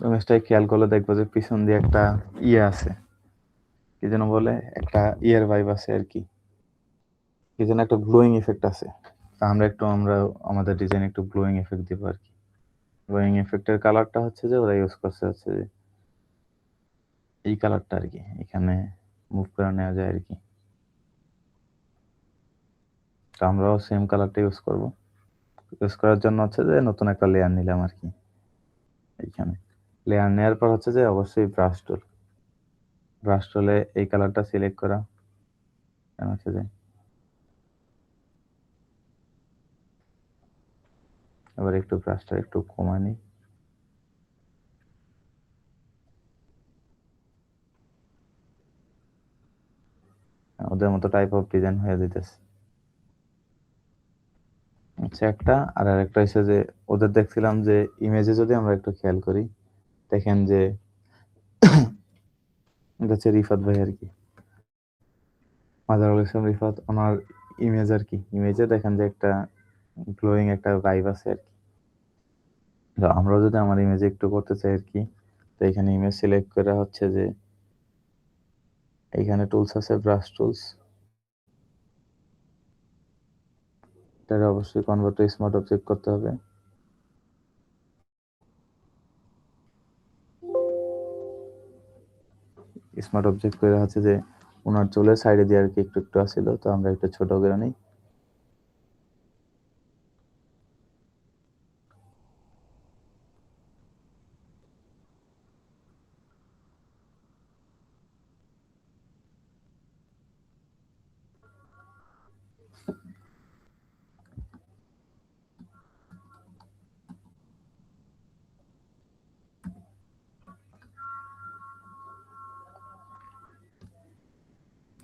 ইমেজটাই খেয়াল করলে দেখবো যে পিছন দিয়ে একটা ইয়ে আছে, কি যেন বলে, একটা ইয়ের ভাইব আছে আর কি, কি যেন একটা গ্লোয়িং ইফেক্ট আছে। তা আমরা আমাদের ডিজাইন একটু গ্লোয়িং এফেক্ট দিব আর কি। গ্লোয়িং এফেক্টের কালারটা হচ্ছে যে ওরা ইউজ করছে হচ্ছে যে এই কালারটা আর কি, এখানে মুভ করে নেওয়া যায় আর কি। তো আমরাও সেম কালারটা ইউজ করব। ইউজ করার জন্য হচ্ছে যে নতুন একটা লেয়ার নিলাম আর কি। এইখানে লেয়ার নেওয়ার পর হচ্ছে যে অবশ্যই ব্রাশ টুল, ব্রাশ টুলে এই কালারটা সিলেক্ট করা, হচ্ছে যে এবার একটু ব্রাশটা একটু কমায় নিই। ওদের মতো টাইপ অফ ডিজাইন হয়ে যেতেছে আচ্ছা একটা। আর আরেকটা হচ্ছে যে ওদের দেখছিলাম যে ইমেজে যদি আমরা একটু খেয়াল করি, দেখেন যে এটা হচ্ছে রিফাত ভাই আর কি, মাজারুল ইসলাম রিফাত, ওনার ইমেজ আর কি। ইমেজে দেখেন যে একটা গ্লোয়িং একটা ভাইব আছে আর কি। তো আমরাও যদি আমার ইমেজে একটু করতে চাই আর কি, তো এখানে ইমেজ সিলেক্ট করে হচ্ছে যে এইখানে টুলস আছে, ব্রাশ টুলস, এটা অবশ্যই কনভার্ট টু স্মার্ট অবজেক্ট করতে হবে। স্মার্ট অবজেক্ট করে হচ্ছে যে ওনার চুলের সাইডে দিয়ে আর কি একটু একটু আসছিল, তো আমরা একটু ছোট করে নিই।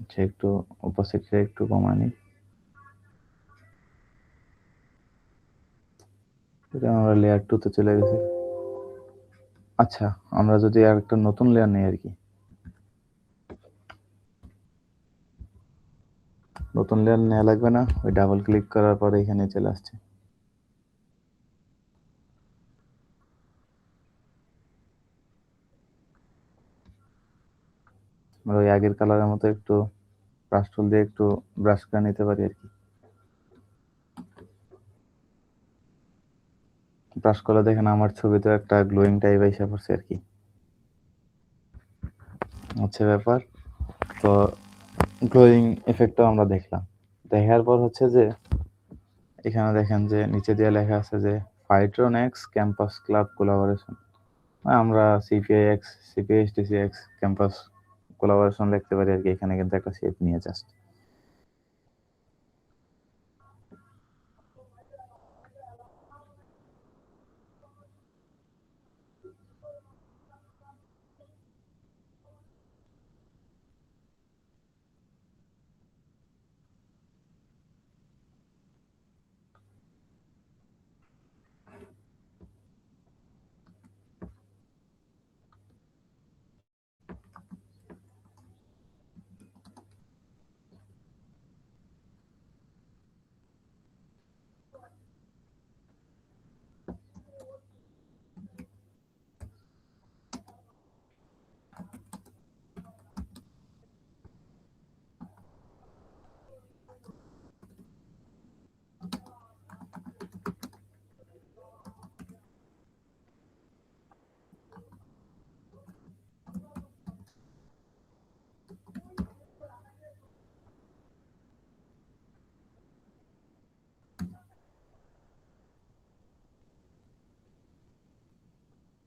আচ্ছা একটু অপোজিটটা একটু কমায় নিই। এটা আমরা লেয়ার 2 তে চলে গেছি। আচ্ছা আমরা যদি আর একটা নতুন লেয়ার নেই আর কি, নতুন লেয়ার নেওয়া লাগবে না, ওই ডাবল ক্লিক করার পরে এখানে চলে আসছে। আমরা ওই আগের কালারের মতো একটু ব্রাশ টুল দিয়ে একটু ব্রাশ করে নিতে পারি আর কি। ব্রাশ করলে দেখেন আমার ছবিতে একটা গ্লোয়িং টাইপ এসে পড়ছে আর কি, হচ্ছে ব্যাপার। তো গ্লোয়িং এফেক্টটাও আমরা দেখলাম। দেখার পর হচ্ছে যে এখানে দেখেন যে নিচে দিয়ে লেখা আছে যে Phitron X campus club collaboration. আমরা CPI X, CPHTC X campus collaboration লিখতে পারি আর কি। এখানে কিন্তু একটা শেপ নিয়ে জাস্ট।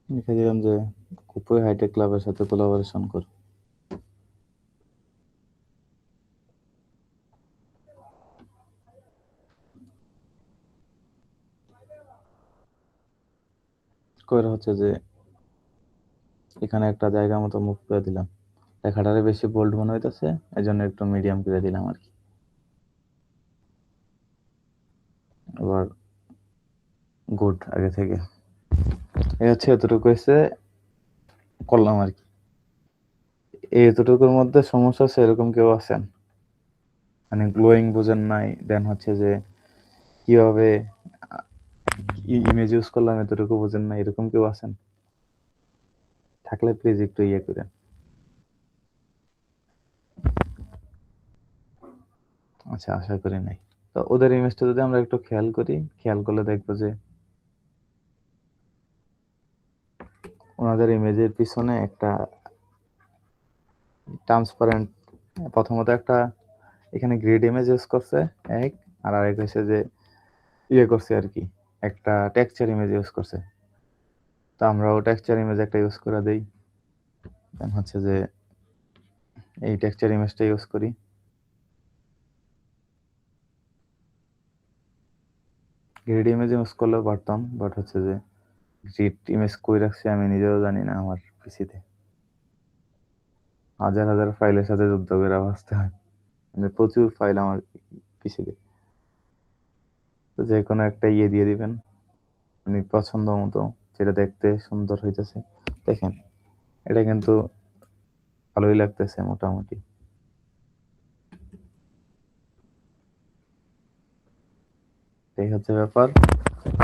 লিখে দিলাম যে কুপই হাইটেক ক্লাবের সাথে কোলাবোরেশন কর। করে হচ্ছে যে এখানে একটা জায়গা মতো মুভ করে দিলাম, লেখাটারে বেশি বোল্ড মনে হইতেছে, এই জন্য একটু মিডিয়াম করে দিলাম আর কি। এবার গুড, আগে থেকে এই হচ্ছে এতটুকু এসে করলাম আর কি। এই এতটুকুর মধ্যে সমস্যা আছে এরকম কেউ আছেন? মানে গ্লোয়িং বুঝেন নাই, দেন হচ্ছে যে কিভাবে ইমেজ ইউজ করলাম এতটুকু বুঝেন না, এরকম কেউ আছেন? থাকলে প্লিজ একটু ইয়ে করেন। আচ্ছা, আশা করি নাই। তো ওদের ইমেজটা যদি আমরা একটু খেয়াল করি, খেয়াল করলে দেখবো যে ওনাদের ইমেজের পিছনে একটা ট্রান্সপারেন্ট, প্রথমত একটা এখানে গ্রিড ইমেজ ইউজ করছে এক, আর আরেক হচ্ছে যে ইয়ে করছে আর কি, একটা টেক্সচার ইমেজ ইউজ করছে। তো আমরাও টেক্সচার ইমেজ একটা ইউজ করে দেই, দেন হচ্ছে যে এই টেক্সচার ইমেজটা ইউজ করি। গ্রিড ইমেজ ইউজ করলেও পারতাম, বাট হচ্ছে যে গ্রিড ইমেজ কই রাখছি আমি নিজেও জানি না। আমার পিসিতে হাজার হাজার ফাইলের সাথে যুদ্ধ করে বাঁচতে হয়, মানে প্রচুর ফাইল আমার পিসিতে। তো যে কোনো একটা ইয়ে দিয়ে দিবেন আপনি পছন্দ মতো, যেটা দেখতে সুন্দর হইতেছে। দেখেন এটা কিন্তু ভালোই লাগতেছে মোটামুটি। এই হচ্ছে ব্যাপার।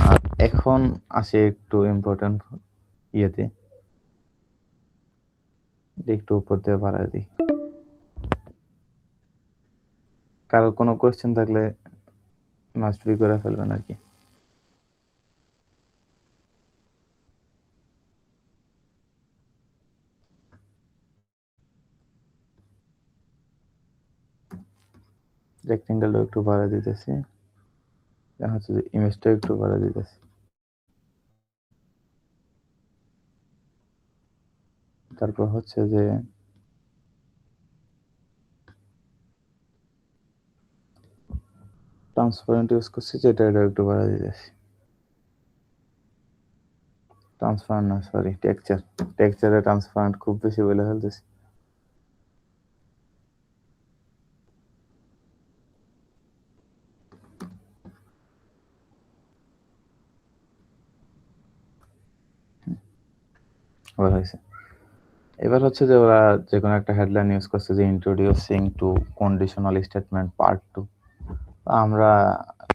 আর এখন আসে একটু ইম্পর্টেন্ট ইয়েতে, একটু উপর দিয়ে বাড়ায় দিই। কারো কোনো কোয়েশ্চেন থাকলে মাস্ট বি করে ফেলবেন আর কি। রেক্টেঙ্গেলটা একটু বাড়ায় দিতেছি, হচ্ছে যে ইমেজটা একটু বাড়ায় দিতেছি। তারপর হচ্ছে যে ট্রান্সপারেন্ট ইউজ করছি, যেটা এটা একটু বাড়ায় দিতেছি। ট্রান্সপারেন্ট না, সরি, টেক্সচার। টেক্সচারে ট্রান্সপারেন্ট খুব বেশি বলে ফেলতেছি। এবার হয়েছে। এবার হচ্ছে যে ওরা যে কোনো একটা হেডলাইন ইউজ করছে যে introducing to conditional statement part 2। আমরা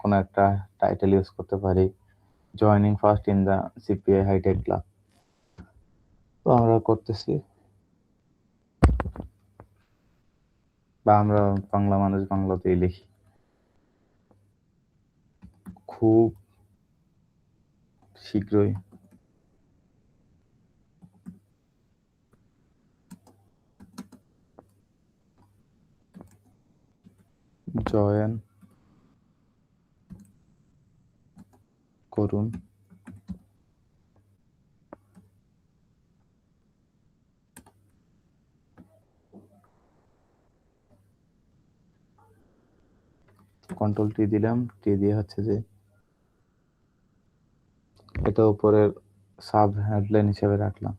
কোনো একটা টাইটেল ইউজ করতে পারি, joining first in the CPI hitech club. তো আমরা করতেছি, বা আমরা বাংলা মানুষ বাংলাতেই লিখি। খুব শীঘ্রই জয়েন করুন কন্ট্রোল টি দিলাম, টি দিয়ে হচ্ছে যে এটা উপরের সাব হেডলাইন হিসেবে রাখলাম।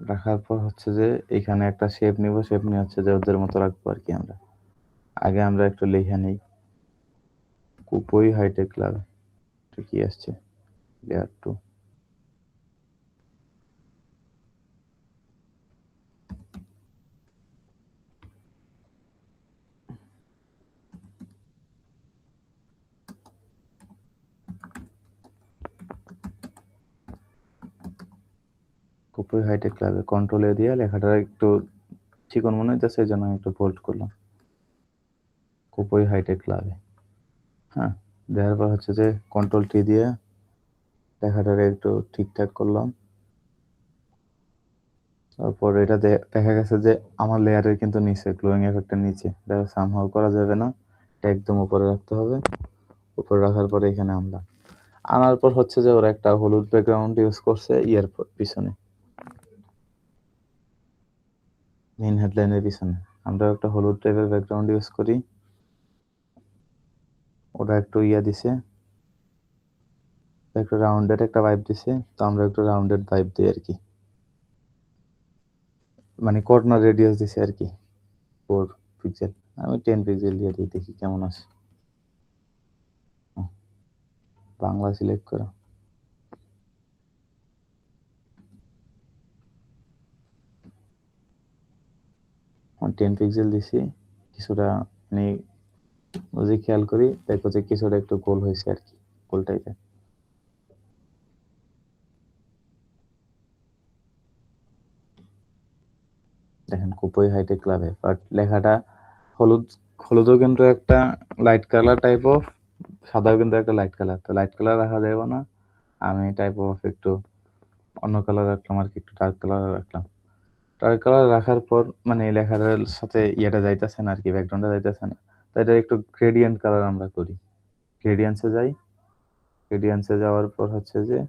রাখার পর হচ্ছে যে এখানে একটা শেপ নিব, শেপ নিয়ে হচ্ছে যে ওদের মতো রাখবো আর কি। আমরা আগে আমরা একটু লিখে নেই, কুপই হাইটেক ক্লাব, কি আসছে, লেয়ার 2। কুপই হাইটেক ক্লাবে কন্ট্রোল এ দিয়ে লেখাটা একটু চিকন মনে হইতেছে, এই জন্য আমি একটু বোল্ড করলাম, কুপই হাইটেক ক্লাবে। হ্যাঁ, দেওয়ার পর হচ্ছে যে কন্ট্রোল টি দিয়ে লেখাটারে একটু ঠিকঠাক করলাম। তারপর এটা দেখা গেছে যে আমার লেয়ারের কিন্তু নিচে, গ্লোয়িং এফেক্টের নিচে, এটা সামহাও করা যাবে না। একদম উপরে রাখতে হবে। উপরে রাখার পরে এখানে আনার পর হচ্ছে যে ওরা একটা হলুদ ব্যাকগ্রাউন্ড ইউজ করছে পিছনে, মেইন হেডলাইনের পিছনে। আমরাও একটা হলুদ টাইপের ব্যাকগ্রাউন্ড ইউজ করি। ওরা একটু দিছে, একটু রাউন্ডেড একটা ভাইব দিছে। তো আমরা একটু রাউন্ডেড ভাইব দিই আরকি। মানে কর্নার রেডিয়াস দিছি আরকি 4 পিক্সেল। আমি 10 পিক্সেল দিয়ে দিই, দেখি কেমন আসে। বাংলা সিলেক্ট করো। 10 পিক্সেল দিছি। কিছুটা মানে যদি খেয়াল করি দেখো যে কিছুটা একটু গোল হয়েছে আরকি, গোল টাইপের। দেখেন খুবই হাইটেক লাগে, বাট লেখাটা হলুদ, হলুদও কিন্তু একটা লাইট কালার টাইপ অফ, সাদাও কিন্তু একটা লাইট কালার। তো লাইট কালার রাখা যাবে না, আমি টাইপ অফ একটু অন্য কালার রাখলাম আর কি, একটু ডার্ক কালার রাখলাম। ডার্ক কালার রাখার পর মানে লেখাটার সাথে যাইতেছে না আর কি, ব্যাকগ্রাউন্ডটা যাইতেছে না। তো এটা একটু গ্রেডিয়েন্ট কালার আমরা করি। গ্রেডিয়েন্টসে যাই, গ্রেডিয়েন্টসে যাওয়ার পর হচ্ছে যে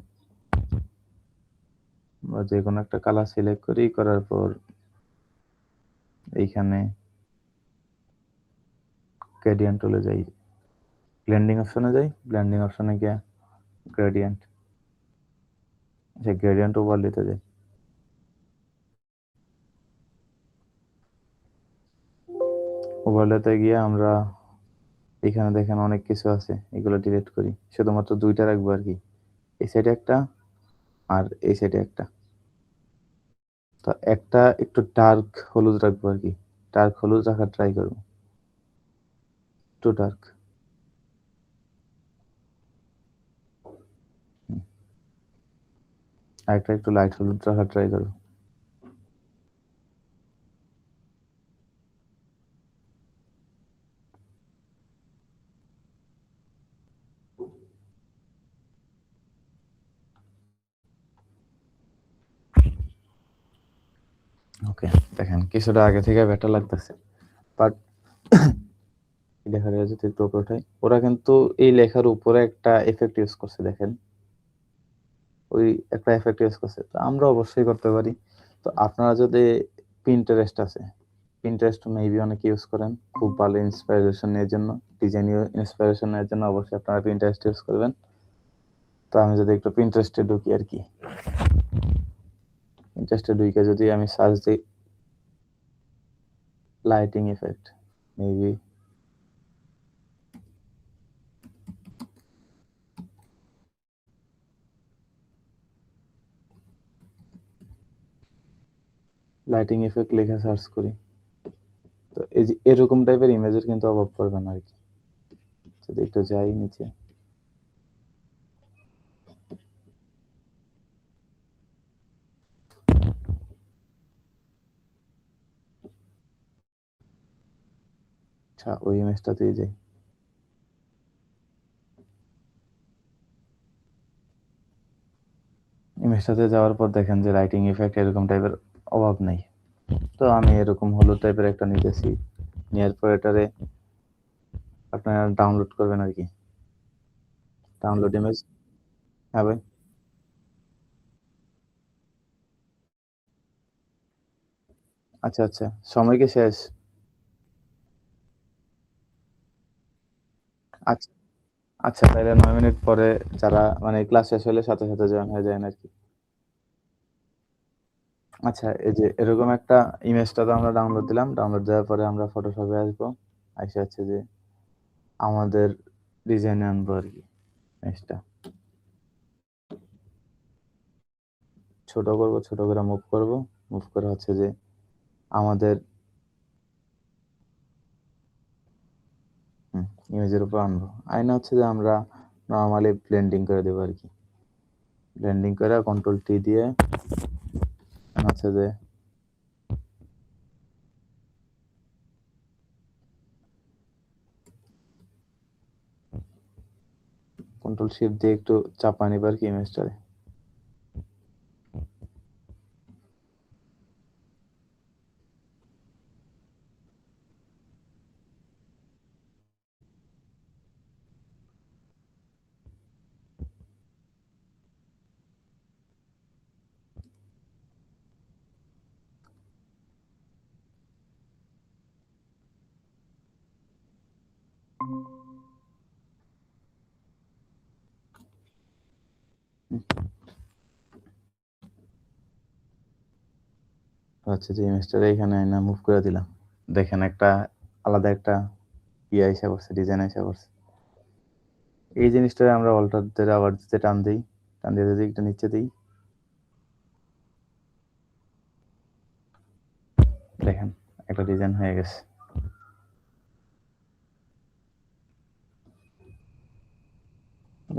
আমরা যে কোনো একটা কালার সিলেক্ট করি, করার পর এইখানে গ্রেডিয়েন্ট টুলে যাই, ব্লেন্ডিং অপশনে যাই, ব্লেন্ডিং অপশনে গিয়ে গ্রেডিয়েন্ট, গ্রেডিয়েন্ট ওভারলেতে যাই। ওভারলেতে গিয়ে আমরা এখানে দেখেন অনেক কিছু আছে, এগুলো ডিলিট করি, শুধুমাত্র 2টা রাখবো আর কি, এই সাইডে একটা আর এই সাইডে একটা। তো একটা একটু ডার্ক হলুদ রাখবো আর কি, ডার্ক হলুদ রাখার ট্রাই করবো, একটু ডার্ক। আর একটা একটু লাইট হলুদ রাখার ট্রাই করবো। ওকে, দেখেন কিছুটা আগে থেকে বেটার লাগতেছে, বাট লেখাটা যদি একটু উপরে উঠাই, ওরা কিন্তু এই লেখার উপরে একটা এফেক্ট ইউজ করছে, দেখেন ওই একটা এফেক্ট ইউজ করছে। তো আমরা অবশ্যই করতে পারি। তো আপনারা যদি পিন্টারেস্ট আছে, পিন্টারেস্ট মেবি অনেকে ইউজ করেন খুব ভালো ইন্সপিরেশন এর জন্য, ডিজাইন ইন্সপিরেশন এর জন্য অবশ্যই আপনারা পিন্টারেস্ট ইউজ করবেন। তো আমি যদি একটু পিন্টারেস্টে ঢুকি আর কি, পিন্টারেস্টে ঢুকে যদি আমি সার্চ দিই lighting effect, maybe lighting effect লিখে সার্চ করি, তো এই যে এরকম টাইপের ইমেজের কিন্তু অভাব পড়বে না আর কি। যদি একটু যাই নিচে, আচ্ছা ওই ইমেজটাতেই যাই। ইমেজটাতে যাওয়ার পর দেখেন যে লাইটিং ইফেক্ট এরকম টাইপের অভাব নেই। তো আমি এরকম হলুদ টাইপের একটা নিতেছি, নেওয়ার পর এটারে আপনারা ডাউনলোড করবেন আর কি, ডাউনলোড ইমেজ। হ্যাঁ ভাই, আচ্ছা আচ্ছা, সময় কি শেষ? আচ্ছা আচ্ছা, তাহলে 9 মিনিট পরে যারা মানে ক্লাস শেষ হলে সাথে সাথে জয়েন হয়ে যায় আর কি। আচ্ছা, এই যে এরকম একটা ইমেজটা তো আমরা ডাউনলোড দিলাম, ডাউনলোড দেওয়ার পরে আমরা ফটোশপে আসবো, এসে হচ্ছে যে আমাদের ডিজাইনে আনবো আর কি ইমেজটা। ছোট করব, ছোট করে মুভ করব, মুভ করে হচ্ছে যে আমাদের ইমেজের উপর আনবো। আইনা হচ্ছে যে আমরা নরমালি ব্লেন্ডিং করে দেবো আর কি। ব্লেন্ডিং করে কন্ট্রোল টি দিয়ে হচ্ছে যে কন্ট্রোল শিফট দিয়ে একটু চাপা নিব আর কি ইমেজটারে। হচ্ছে যে ইমেজটা এখানে আইনা মুভ করে দিলাম। দেখেন একটা আলাদা একটা আইসা পড়ছে, ডিজাইন আইসা পড়ছে। এই জিনিসটা আমরা অল্টার ধরে আবার যদি টান দেই, টান দিয়ে যদি একটু নিচে দেই, দেখেন একটা ডিজাইন হয়ে গেছে।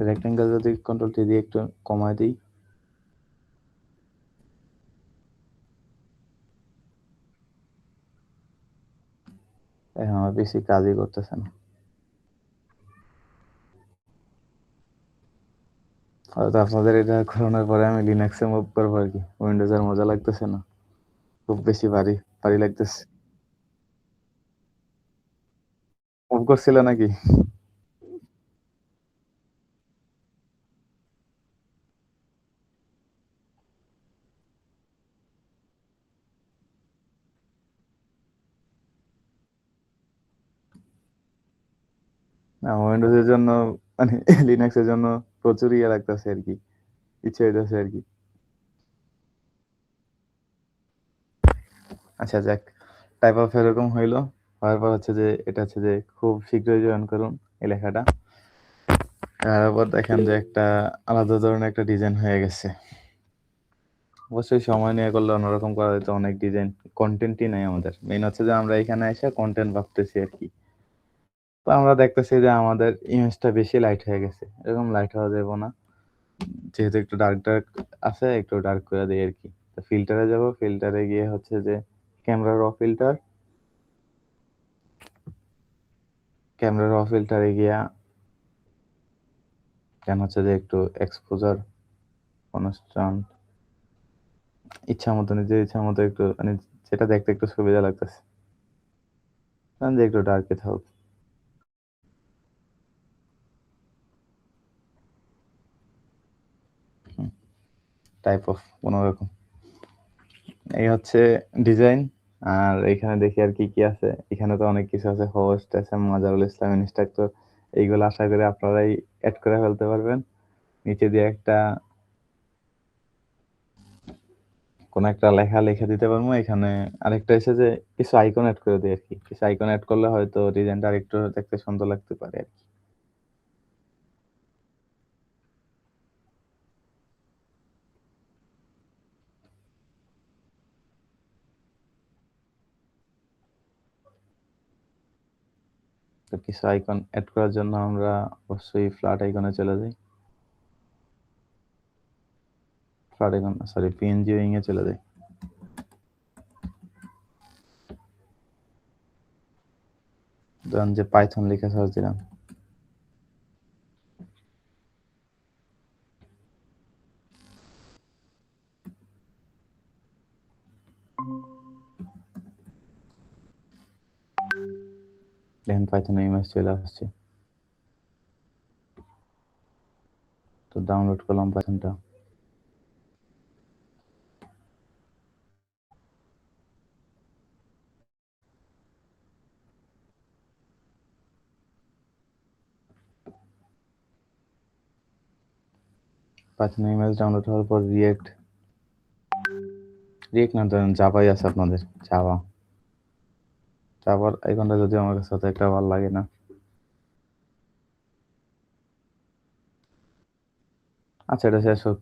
রেক্টেঙ্গেল যদি কন্ট্রোল টি দিয়ে একটু কমায় দিই, এখন আমার বেশি কাজই করতেছে না। হয়তো আপনাদের এটা করানোর পরে আমি লিনাক্সে মুভ করবো আরকি। উইন্ডোজ আর মজা লাগতেছে না। খুব বেশি ভারী, ভারী লাগতেছে। মুভ করছিল নাকি? না, উইন্ডোজের জন্য মানে লিনাক্সের জন্য প্রচুর ইয়ে লাগতেছে আরকি। ইচ্ছে হইতেছে আরকি। আচ্ছা যাক, টাইপ অফ এরকম হইলো। হওয়ার পর হচ্ছে যে এটা হচ্ছে যে খুব শীঘ্রই জয়েন করুন এই লেখাটা। তারপর দেখেন যে একটা আলাদা ধরনের একটা ডিজাইন হয়ে গেছে। অবশ্যই সময় নিয়ে করলে অন্যরকম করা যেত, অনেক ডিজাইন। কনটেন্টই নাই আমাদের। মেইন হচ্ছে যে আমরা এখানে এসে কনটেন্ট ভাবতেছি আরকি। তো আমরা দেখতেছি যে আমাদের ইমেজটা বেশি লাইট হয়ে গেছে। এরকম লাইট হওয়া যাবে না। যেহেতু একটু ডার্ক, ডার্ক আছে, একটু ডার্ক করে দেই আরকি। তো ফিল্টারে যাব, ফিল্টারে গিয়ে হচ্ছে যে ক্যামেরা র ফিল্টার, ক্যামেরা র ফিল্টারে গিয়া দেন হচ্ছে যে একটু এক্সপোজার কনস্ট্যান্ট ইচ্ছা মতো, নিজের ইচ্ছা মতো একটু মানে যেটা দেখতে একটু সুবিধা লাগতেছে। ধরেন যে একটু ডার্কে থাকুক। হুম, টাইপ অফ কোনরকম। এই হচ্ছে ডিজাইন। আর এখানে দেখি আর কি, কি আছে। এখানে তো অনেক কিছু আছে। হোস্ট আছে, মাজারুল ইসলাম ইনস্ট্রাক্টর। এইগুলো আশা করি আপনারাই এড করে ফেলতে পারবেন। নিচে দিয়ে একটা কোন একটা লেখা লিখে দিতে পারবো। এখানে আরেকটা এসে যে কিছু আইকন এড করে দিই আরকি। কিছু আইকন এড করলে হয়তো ডিজাইনটা আরেকটু দেখতে সুন্দর লাগতে পারে আরকি। তো কিছু আইকন এড করার জন্য আমরা অবশ্যই ফ্ল্যাট আইকনে চলে যাই। Flat icon sorry PNG wing এ চলে যাই। ধরেন যে পাইথন লিখে সার্চ দিলাম। দেখেন পাইথনের ইমেজ চলে আসছে। তো ডাউনলোড করলাম পাইথনটা। পাইথনের ইমেজ ডাউনলোড হওয়ার পর রিয়েক্ট না, ধরেন জাভাই আছে আপনাদের। জাভা। জাভার আইকনটা যদিও আমার কাছে অত একটা ভালো লাগে না। আচ্ছা এটা শেষ হোক।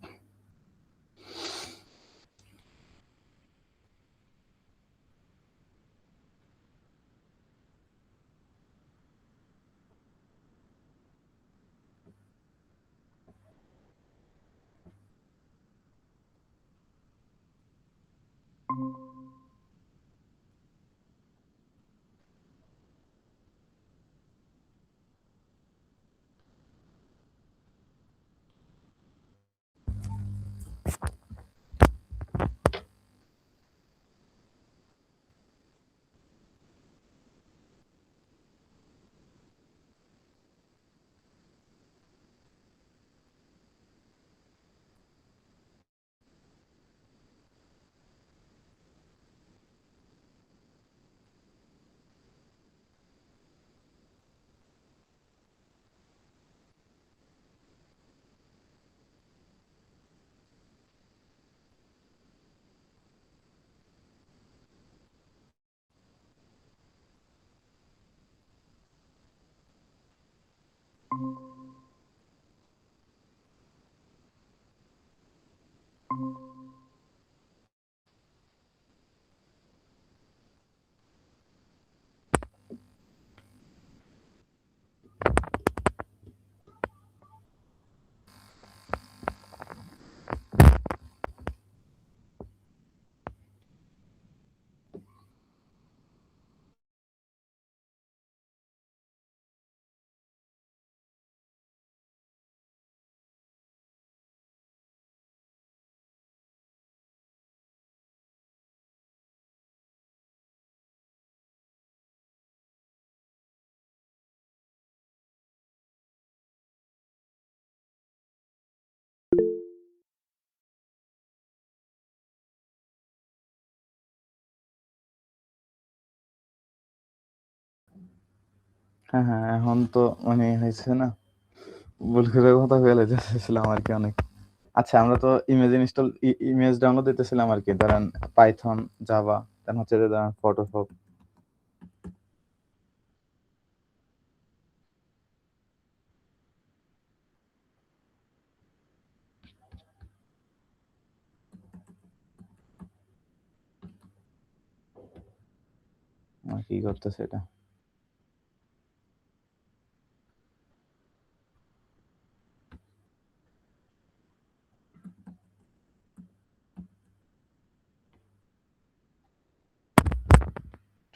হ্যাঁ, হ্যাঁ, এখন তো মানে হয়েছে না? ভুল করে কথা কয়ে লাইতেছিলাম আরকি অনেক। আচ্ছা আমরা তো ইমেজ ইনস্টল ইমেজ ডাউনলোড দিতেছিলাম আরকি। ধরেন পাইথন, জাভা, দেন হচ্ছে যে ধরেন ফটোশপ। কি করতেছে এটা?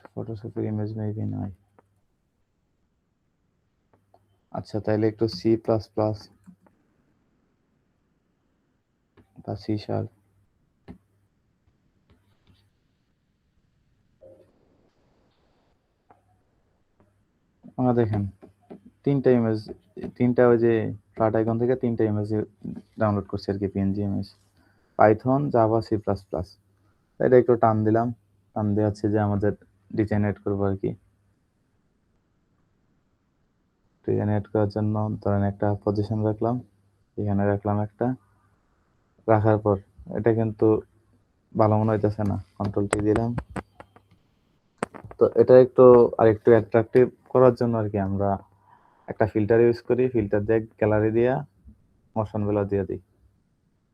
ফটোশপের ইমেজ মেবি নাই। আচ্ছা তাইলে একটু সি প্লাস প্লাস বা সি শার্প। দেখেন ৩ টা ইমেজ, ৩ টা ওই যে ফ্ল্যাট আইকন থেকে ৩ টা ইমেজ ডাউনলোড করছি আরকি PNG image. Python, Java, C plus plus. এটা একটু টান দিলাম। টান দিয়ে হচ্ছে যে আমাদের ডিজাইন এড করবো আরকি। ডিজাইন এড করার জন্য ধরেন একটা পজিশন রাখলাম। এখানে রাখলাম একটা। রাখার পর এটা কিন্তু ভালো মনে হইতেছে না। কন্ট্রোল টি দিলাম। তো এটা একটু আরেকটু অ্যাট্রাকটিভ করার জন্য আরকি আমরা একটা ফিল্টার ইউজ করি। ফিল্টার দিয়ে গ্যালারি দিয়া মোশন ব্লার দিয়ে দিই।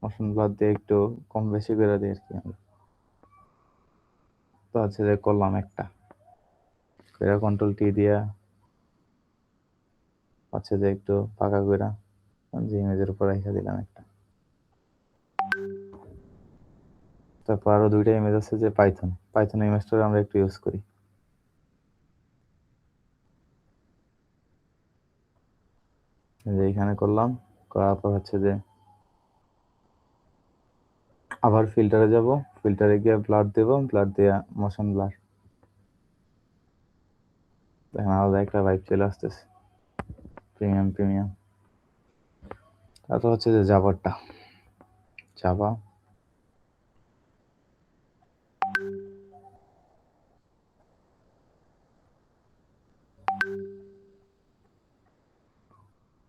মোশন ব্লার দিয়ে একটু কম বেশি করে দিই আরকি আমরা। তো হচ্ছে যে করলাম একটা। কইরা কন্ট্রোল টি দিয়া হচ্ছে যে একটু ফাঁকা কইরা যে ইমেজের উপর রাইখা দিলাম একটা। তারপর আরো ২ টা ইমেজ আছে যে পাইথন। পাইথন ইমেজটা আমরা একটু ইউজ করি। এই যে এইখানে করলাম। করার পর হচ্ছে যে আবার ফিল্টারে যাবো। ফিল্টারে গিয়ে ব্লার দেব। ব্লার দিয়া মোশন ব্লার। দেখেন আলাদা একটা ভাইব চলে আসতেছে। প্রিমিয়াম। তারপর হচ্ছে যে জাভারটা। জাভা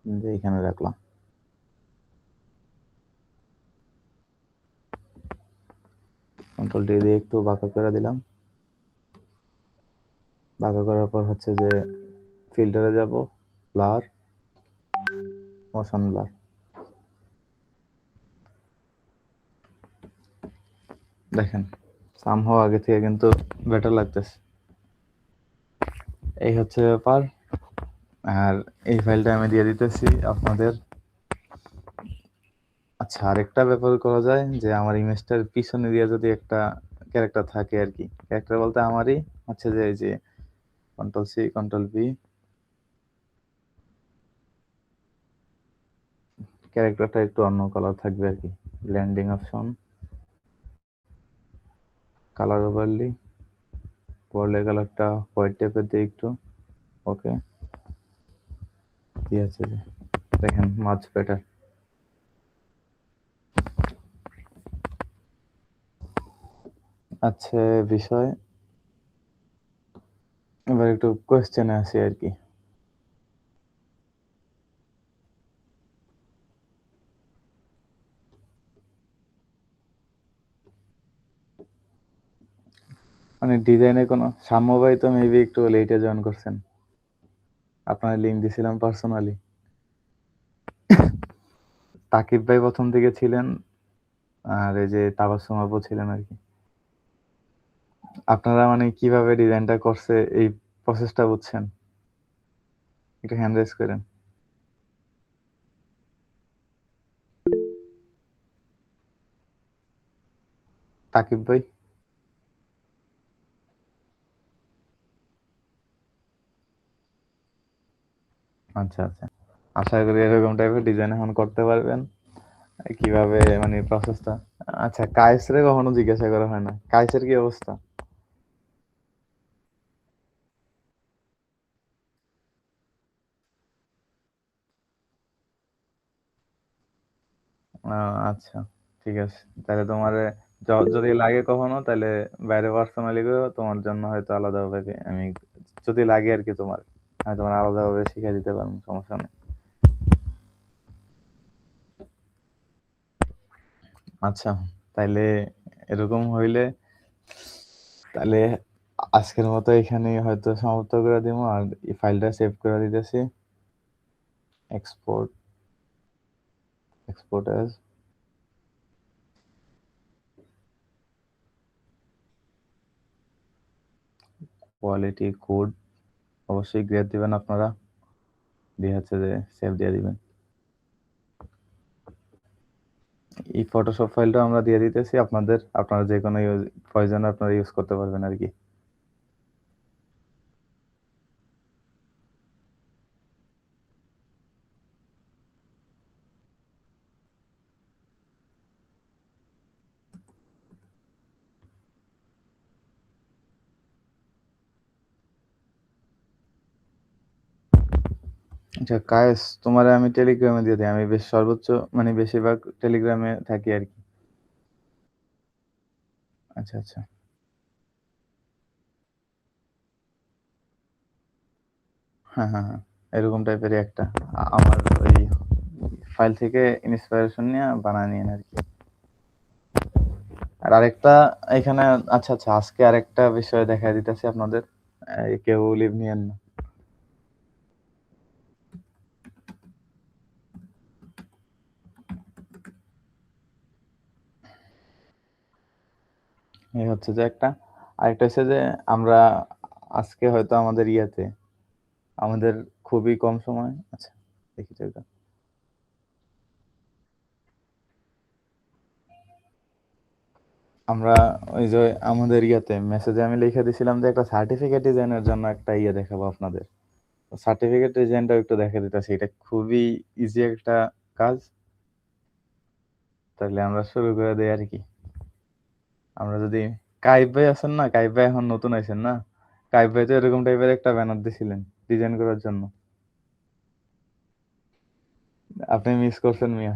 যে এখানে রাখলাম। কন্ট্রোল টি দিয়ে একটু বাঁকা করে দিলাম। বাঁকা করার পর হচ্ছে যে ফিল্টারে যাব। Blur, motion blur. দেখেন সামহাও আগে থেকে কিন্তু বেটার লাগতেছে। এই হচ্ছে ব্যাপার। আর এই ফাইলটা আমি দিয়ে দিতেছি আপনাদের। আচ্ছা আরেকটা ব্যাপার করা যায় যে আমার ইমেজটার পিছনে দিয়ে যদি একটা ক্যারেক্টার থাকে আরকি। ক্যারেক্টার বলতে আমারই হচ্ছে যে এই যে কন্ট্রোল সি, কন্ট্রোল ভি। ক্যারেক্টারটা একটু অন্য কালার থাকবে আরকি। Blending option, colour overlay, border কালারটা হোয়াইট টাইপের দিই একটু। ওকে। কি আছে যে দেখেন মাচ বেটার। আচ্ছা বিষয় এবার একটু কোয়েশ্চেনে আসি আরকি। মানে ডিজাইনে কোনো সাম্য ভাই তো মেবি একটু লেটে জয়েন করছেন। আপনার লিঙ্ক দিছিলাম পার্সোনালি। তাকিব ভাই ১ম দিকে ছিলেন। আর এই যে তাবাসসুম আপু ছিলেন আরকি। আপনারা মানে কিভাবে ডিজাইনটা করছে এই প্রসেসটা বুঝছেন? একটু হ্যান্ড রাইজ করেন। তাকিব ভাই? আচ্ছা, আচ্ছা। আশা করি এরকম টাইপের ডিজাইন এখন করতে পারবেন। কিভাবে মানে প্রসেসটা আচ্ছা কায়েসরে কখনো জিজ্ঞাসা করা হয় না। কায়েসের কি অবস্থা? আ আচ্ছা। ঠিক আছে। তাইলে তোমারে যদি লাগে কখনো তাইলে বাইরে পার্সোনালি কইও তোমার জন্য হয়তো আলাদাভাবে আমি যদি লাগে আরকি তোমার। আমি তোমার আলাদাভাবে শিখাই দিতে পারবো। সমস্যা নেই। আচ্ছা, তাইলে এরকম হইলে তাইলে আজকের মতো এখানেই হয়তো সমাপ্ত করে দিবো। আর এই ফাইলটা সেভ করে দিতেছি। Export, export S quality code অবশ্যই গ্রেড দিবেন আপনারা। দিয়ে হচ্ছে যে সেভ দিয়ে দিবেন। এই ফটোশপ ফাইলটাও আমরা দিয়ে দিতেছি আপনাদের। আপনারা যেকোনো প্রয়োজনে আপনারা ইউজ করতে পারবেন আরকি। আচ্ছা কায়েস তোমারে আমি টেলিগ্রামে দিয়ে দেই। আমি সর্বোচ্চ মানে বেশিরভাগ টেলিগ্রামে থাকি আরকি। আচ্ছা, আচ্ছা। হ্যাঁ, হ্যাঁ, হ্যাঁ। এরকম টাইপেরই একটা। আমার ওই ফাইল থেকে ইন্সপিরেশন নিয়ে বানায় নিয়েন আরকি। আর আরেকটা এখানে আচ্ছা, আচ্ছা আজকে আরেকটা বিষয় দেখায় দিতেছি আপনাদের। কেউ লিভ নিয়েন না। এই হচ্ছে যে একটা। আরেকটা হচ্ছে যে আমরা আজকে হয়তো আমাদের ইয়েতে আমাদের খুবই কম সময় আচ্ছা দেখি তো এটা। আমরা ওই যে আমাদের ইয়েতে মেসেজে আমি লিখে দিছিলাম যে একটা সার্টিফিকেট ডিজাইনের জন্য একটা ইয়ে দেখাবো আপনাদের। সার্টিফিকেট ডিজাইনটাও একটু দেখে দিতেছি। এটা খুবই ইজি একটা কাজ। তাহলে আমরা শুরু করে দেই আরকি। আমরা যদি কাইফ ভাই আছেন না? কাইফ ভাই এখন নতুন আইছেন না? কাইফ ভাই তো এরকম টাইপের একটা ব্যানার দিছিলেন ডিজাইন করার জন্য। আপনি মিস করছেন মিয়া।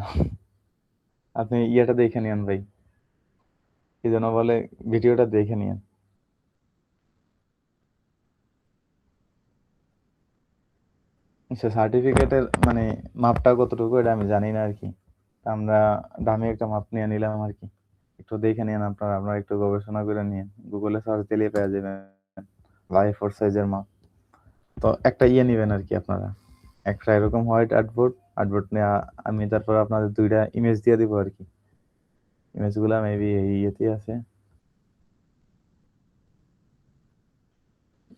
আপনি ইয়েটা দেখে নিয়েন ভাই। কি যেন বলে ভিডিওটা দেখে নিয়েন। আচ্ছা সার্টিফিকেটের মানে মাপটা কতটুকু এটা আমি জানি না আরকি। তা আমরা দামি একটা মাপ নিয়ে নিলাম আরকি। একটু দেখে নিয়েন আপনারা, আপনারা একটু গবেষণা করে নিয়েন। গুগলে সার্চ দিলেই পেয়ে যাবেন। A4 সাইজের মাপ। তো একটা ইয়ে নিবেন আরকি আপনারা। একটা এরকম হোয়াইট আর্টবোর্ড, আর্টবোর্ড নিয়ে আমি তারপর আপনাদের ২ টা ইমেজ দিয়ে দিব আরকি। ইমেজগুলা মেবি এই ইয়েতেই আছে।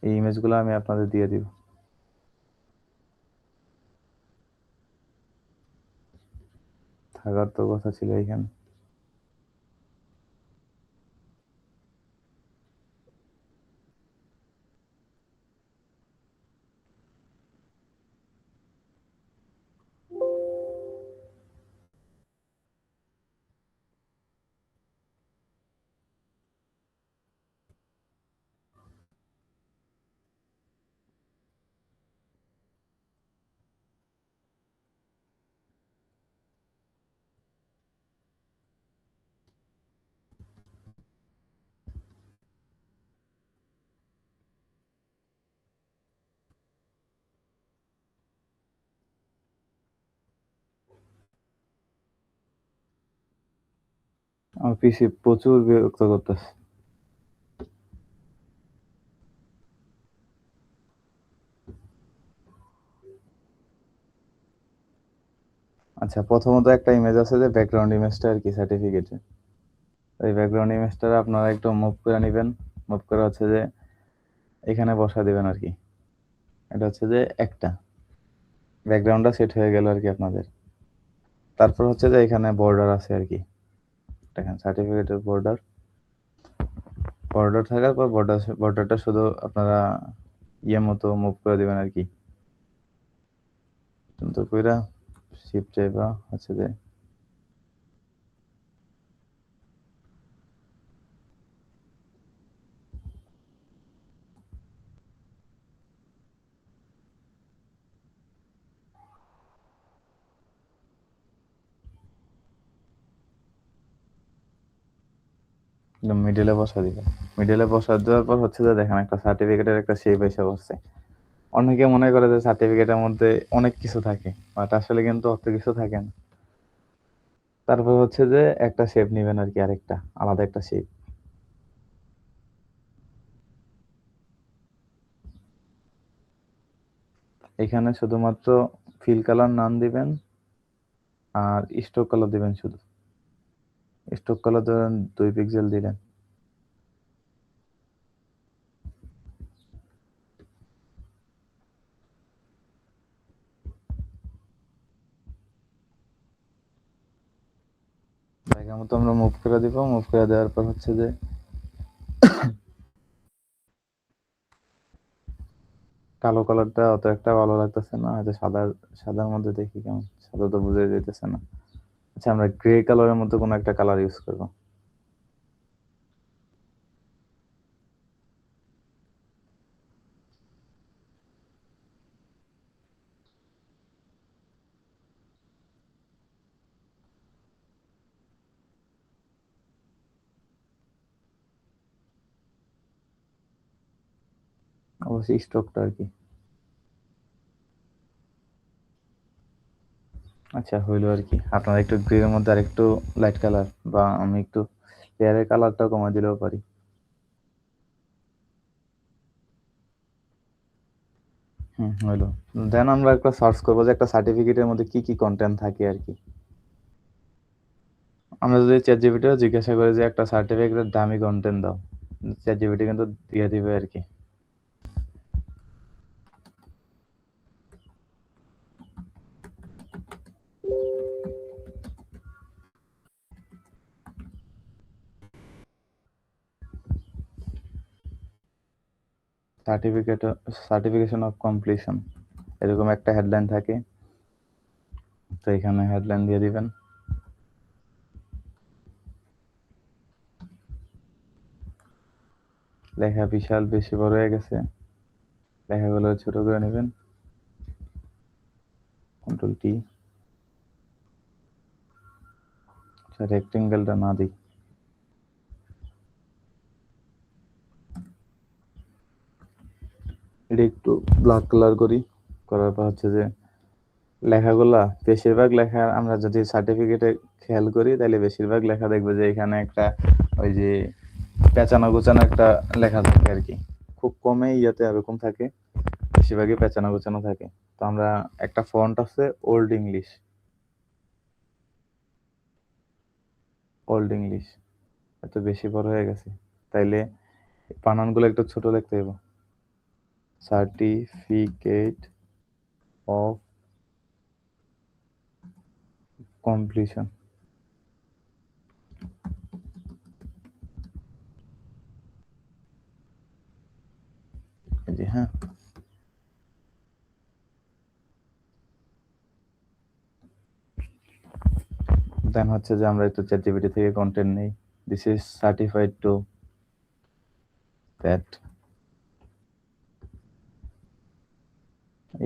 এই ইমেজগুলা আমি আপনাদের দিয়ে দিব। থাকার তো কথা ছিল এইখানে। আমার পিসি প্রচুর বিরক্ত করতেছে। আচ্ছা, প্রথমত একটা ইমেজ আছে যে ব্যাকগ্রাউন্ড ইমেজটা আর কি সার্টিফিকেটে। এই ব্যাকগ্রাউন্ড ইমেজটা আপনারা একটু মুভ করে নিবেন। মুভ করে হচ্ছে যে এখানে বসায় দিবেন আর কি। এটা হচ্ছে যে একটা ব্যাকগ্রাউন্ডটা সেট হয়ে গেল আর কি আপনাদের। তারপর হচ্ছে যে এখানে বর্ডার আছে আর কি। দেখেন সার্টিফিকেটের বর্ডার। বর্ডার থাকার পর বর্ডারটা শুধু আপনারা মতো মুভ করে দিবেন আর কি। সুন্দর কইরা শিফট চাইবা হচ্ছে যে মিডলে বসা দিবেন। মিডলে বসা দেওয়ার পর হচ্ছে যে দেখেন একটা সার্টিফিকেটের একটা শেপ এসে বসছে। অনেকে মনে করে যে সার্টিফিকেটের মধ্যে অনেক কিছু থাকে, বাট আসলে কিন্তু অত কিছু থাকে না। তারপর হচ্ছে যে একটা শেপ নিবেন আর কি, আরেকটা আলাদা একটা শেপ। এখানে শুধুমাত্র ফিল কালার নাম দিবেন আর স্ট্রোক কালার দিবেন শুধু। স্ট্রোক কালার ধরেন 2 পিক্সেল দিলেন। জায়গা মতো আমরা মুভ করে দিব। মুভ করে দেওয়ার পর হচ্ছে যে কালো কালারটা অত একটা ভালো লাগতেছে না, হয়তো সাদার মধ্যে দেখি কেমন। সাদা তো বোঝা যাইতেছে না। আচ্ছা, আমরা গ্রে কালারের মধ্যে কোনো একটা কালার ইউজ করবো। অবশ্যই স্ট্রোকটা আর কি। আচ্ছা, হইলো আর কি। আপনারা একটু গ্রিনের মধ্যে আর একটু লাইট কালার, বা আমি একটু লেয়ারের কালারটাও কমাই দিলেও পারি। হইলো। দেন আমরা একটা সার্চ করবো যে একটা সার্টিফিকেটের মধ্যে কি কি কন্টেন্ট থাকে আর কি। আমরা যদি চ্যাট জিপিটিও জিজ্ঞাসা করি যে একটা সার্টিফিকেটের দামি কন্টেন্ট দাও, চ্যাট জিপিটি কিন্তু দিয়ে দিবে আর কি। সার্টিফিকেট, সার্টিফিকেশন অফ কমপ্লিশন, এরকম একটা হেডলাইন থাকে। তো এখানে হেডলাইন দিয়ে দিবেন। লেখা বিশাল বেশি বড় হয়ে গেছে, লেখাগুলো ছোট করে নেবেন। Control T. রেক্টেঙ্গেলটা না দিই, এটা একটু ব্ল্যাক কালার করি। করার পর হচ্ছে যে লেখাগুলা, বেশিরভাগ লেখা আমরা যদি সার্টিফিকেটে খেয়াল করি তাহলে বেশিরভাগ লেখা দেখবে যে এখানে একটা ওই যে পেঁচানো গোছানো একটা লেখা থাকে আর কি। খুব কমই ইয়াতে এরকম থাকে, বেশিরভাগই পেঁচানো গোছানো থাকে। তো আমরা একটা ফন্ট আছে ওল্ড ইংলিশ। ওল্ড ইংলিশ এত বেশি বড় হয়ে গেছে, তাইলে বানানগুলো একটু ছোট লিখতে হবে। সার্টিফিকেট অফ কমপ্লিশন, জি হ্যাঁ। দেন হচ্ছে যে আমরা একটু চ্যাটজিপিটি থেকে কন্টেন্ট নেই। This is certified to that.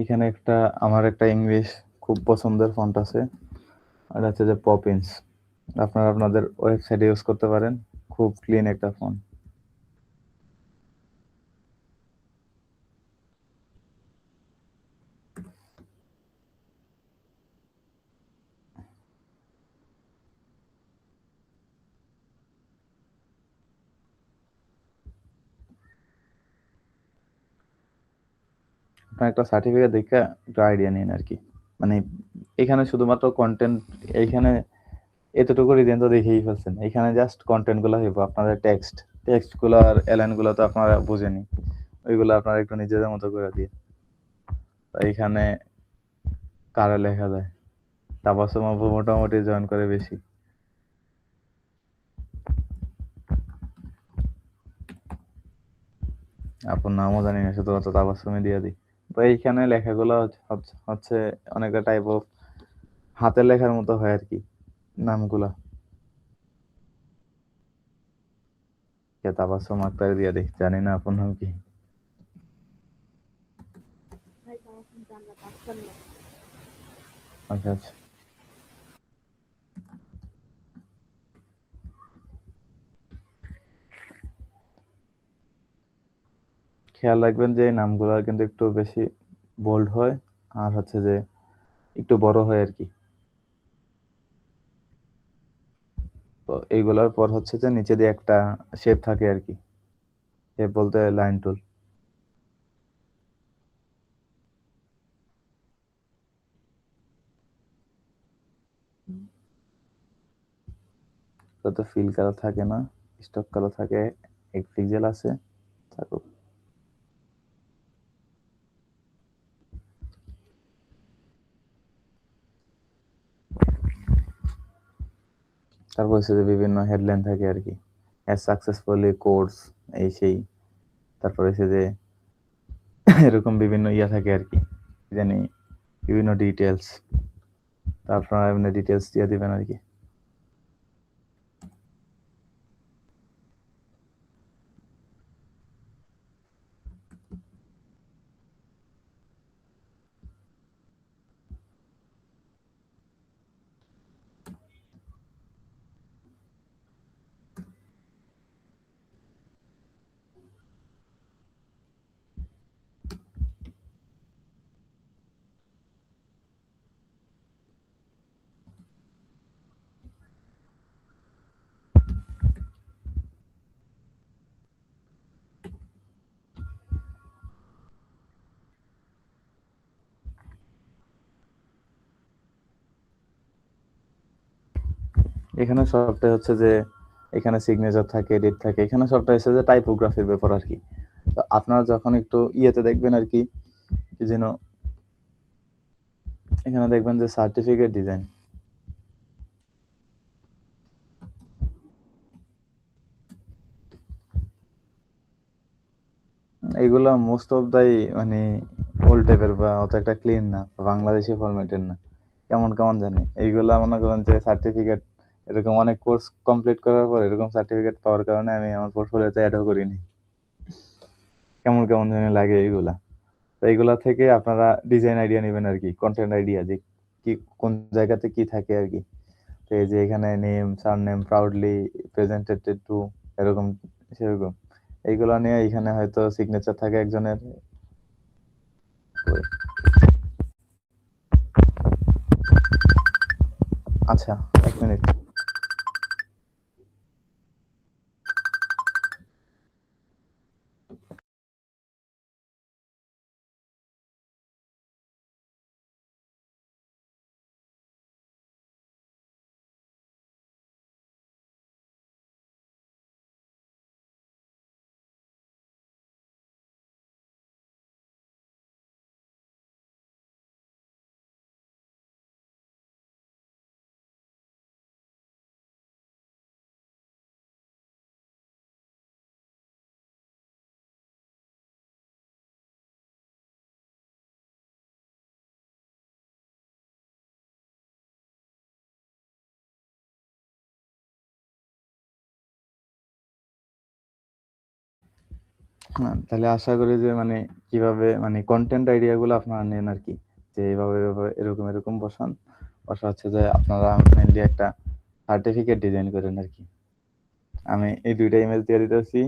এখানে একটা আমার একটা ইংলিশ খুব পছন্দের ফন্ট আছে, আর হচ্ছে যে পপিন্স। আপনারা আপনাদের ওয়েবসাইটে ইউজ করতে পারেন, খুব ক্লিন একটা ফন্ট। আপনার একটা সার্টিফিকেট দেখে একটু আইডিয়া নিন আর কি। মানে এখানে শুধুমাত্র কন্টেন্ট, এইখানে এতটুকু রিজেন তো দেখেই ফেলছেন, এখানে জাস্ট কন্টেন্ট গুলো হইব আপনাদের টেক্সট গুলো আর এলাইন গুলো তো আপনারা বুঝেনি, ওইগুলো আপনারা একটু নিজেদের মতো করে দিয়ে এইখানে কারে লেখা যায়। তাবাসসুম আপু মোটামুটি জয়েন করে বেশি, আপনার নামও জানি না, শুধুমাত্র তাবাসসুমে দিয়ে দিই। তো এইখানে লেখাগুলো হচ্ছে অনেকটা টাইপ অফ হাতের লেখার মতো হয় আর কি নামগুলা। তাবাসসুম আক্তার দিয়ে দিই, জানি না আপনার নাম কি। আচ্ছা আচ্ছা, খেয়াল রাখবেন যে এই নামগুলো কিন্তু একটু বেশি বোল্ড হয়, আর হচ্ছে যে একটু বড় হয় আর কি। তো এইগুলোর পর হচ্ছে যে নিচে দিয়ে একটা শেপ থাকে আর কি, শেপ বলতে লাইন টুল। তো ফিল কালার থাকে না, স্টক কালার থাকে, এক পিক্সেল আছে, থাকুক। তারপর হচ্ছে যে বিভিন্ন হেডলাইন থাকে আর কি, অ্যাজ সাকসেসফুলি কোর্স, এই সেই। তারপর হচ্ছে যে এরকম বিভিন্ন ইয়া থাকে আর কি, জানি বিভিন্ন ডিটেলস, তারপর এমনি ডিটেলস দিয়ে দিবেন আর কি। এখানে সবটাই হচ্ছে যে এখানে সিগনেচার থাকে, ডেট থাকে, এখানে সবটা হচ্ছে যে টাইপোগ্রাফির ব্যাপার আর কি। তো আপনারা যখন একটু ইয়েতে দেখবেন আর কি, কি যেন এখানে দেখবেন যে সার্টিফিকেট ডিজাইন, এইগুলা মোস্ট অফ দাই মানে ওল্ড টাইপের বা অত একটা ক্লিন না, বাংলাদেশি ফরম্যাটের না, কেমন কেমন জানি। এইগুলা মনে করেন যে সার্টিফিকেট, এরকম অনেক কোর্স কমপ্লিট করার পর এরকম সার্টিফিকেট পাওয়ার কারণে আমি আমার পোর্টফোলিওতে অ্যাডও করিনি, কেমন কেমন জানি লাগে এইগুলা। তো এইগুলা থেকে আপনারা ডিজাইন আইডিয়া নেবেন আর কি, কন্টেন্ট আইডিয়া যে কি কোন জায়গাতে কি থাকে আর কি। তো এই যে এখানে name, surname, proudly presented to, এরকম সেরকম এইগুলো নিয়ে এখানে হয়তো সিগনেচার থাকে একজনের। আচ্ছা, 1 মিনিট। হ্যাঁ, তাহলে আশা করি যে মানে কিভাবে মানে কন্টেন্ট আইডিয়া গুলো আপনারা নেন আর কি, যে এইভাবে এইভাবে এরকম এরকম বসান, বসা হচ্ছে যে আপনারা মেনলি একটা সার্টিফিকেট ডিজাইন করেন আর কি। আমি এই দুইটা ইমেজ দিয়ে দিতেছি,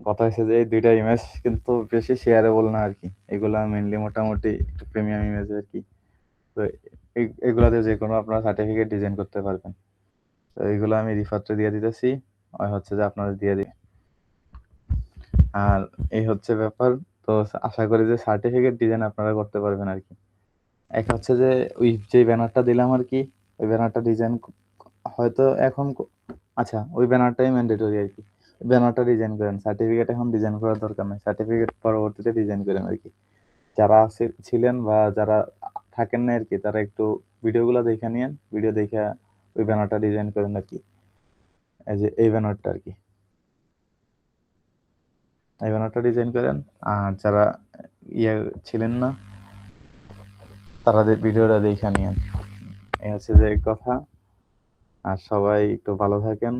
কথা হচ্ছে যে এই দুইটা ইমেজ কিন্তু বেশি শেয়ারেবল না আর কি, এগুলা মেনলি মোটামুটি একটু প্রিমিয়াম ইমেজ আর কি। তো এগুলাতে যে কোনো আপনারা সার্টিফিকেট ডিজাইন করতে পারবেন। তো এইগুলো আমি রিফারটা দিয়ে দিতেছি, আর হচ্ছে যে আপনারা দিয়ে দিন। আর এই হচ্ছে ব্যাপার। তো আশা করি যে সার্টিফিকেট ডিজাইন আপনারা করতে পারবেন আর কি। একটা হচ্ছে যে ওই যে ব্যানারটা দিলাম আরকি, ওই ব্যানারটা ডিজাইন হয়তো এখন আচ্ছা ওই ব্যানারটাই ম্যান্ডেটরি আরকি। ব্যানারটা ডিজাইন করেন। সার্টিফিকেট এখন ডিজাইন করার দরকার নাই। সার্টিফিকেট পরবর্তীতে ডিজাইন করেন আরকি। যারা ছিলেন বা যারা থাকেন না আরকি তারা একটু ভিডিওগুলা দেইখা নিয়েন। ভিডিও দেইখা ওই ব্যানারটা ডিজাইন করেন আরকি। এই যে এই ব্যানারটা আরকি। এই ব্যানারটা ডিজাইন করেন। আর যারা ইয়ে ছিলেন না তারা ভিডিওটা দেইখা নিয়েন। এই হচ্ছে যে কথা। আর সবাই একটু ভালো থাকেন।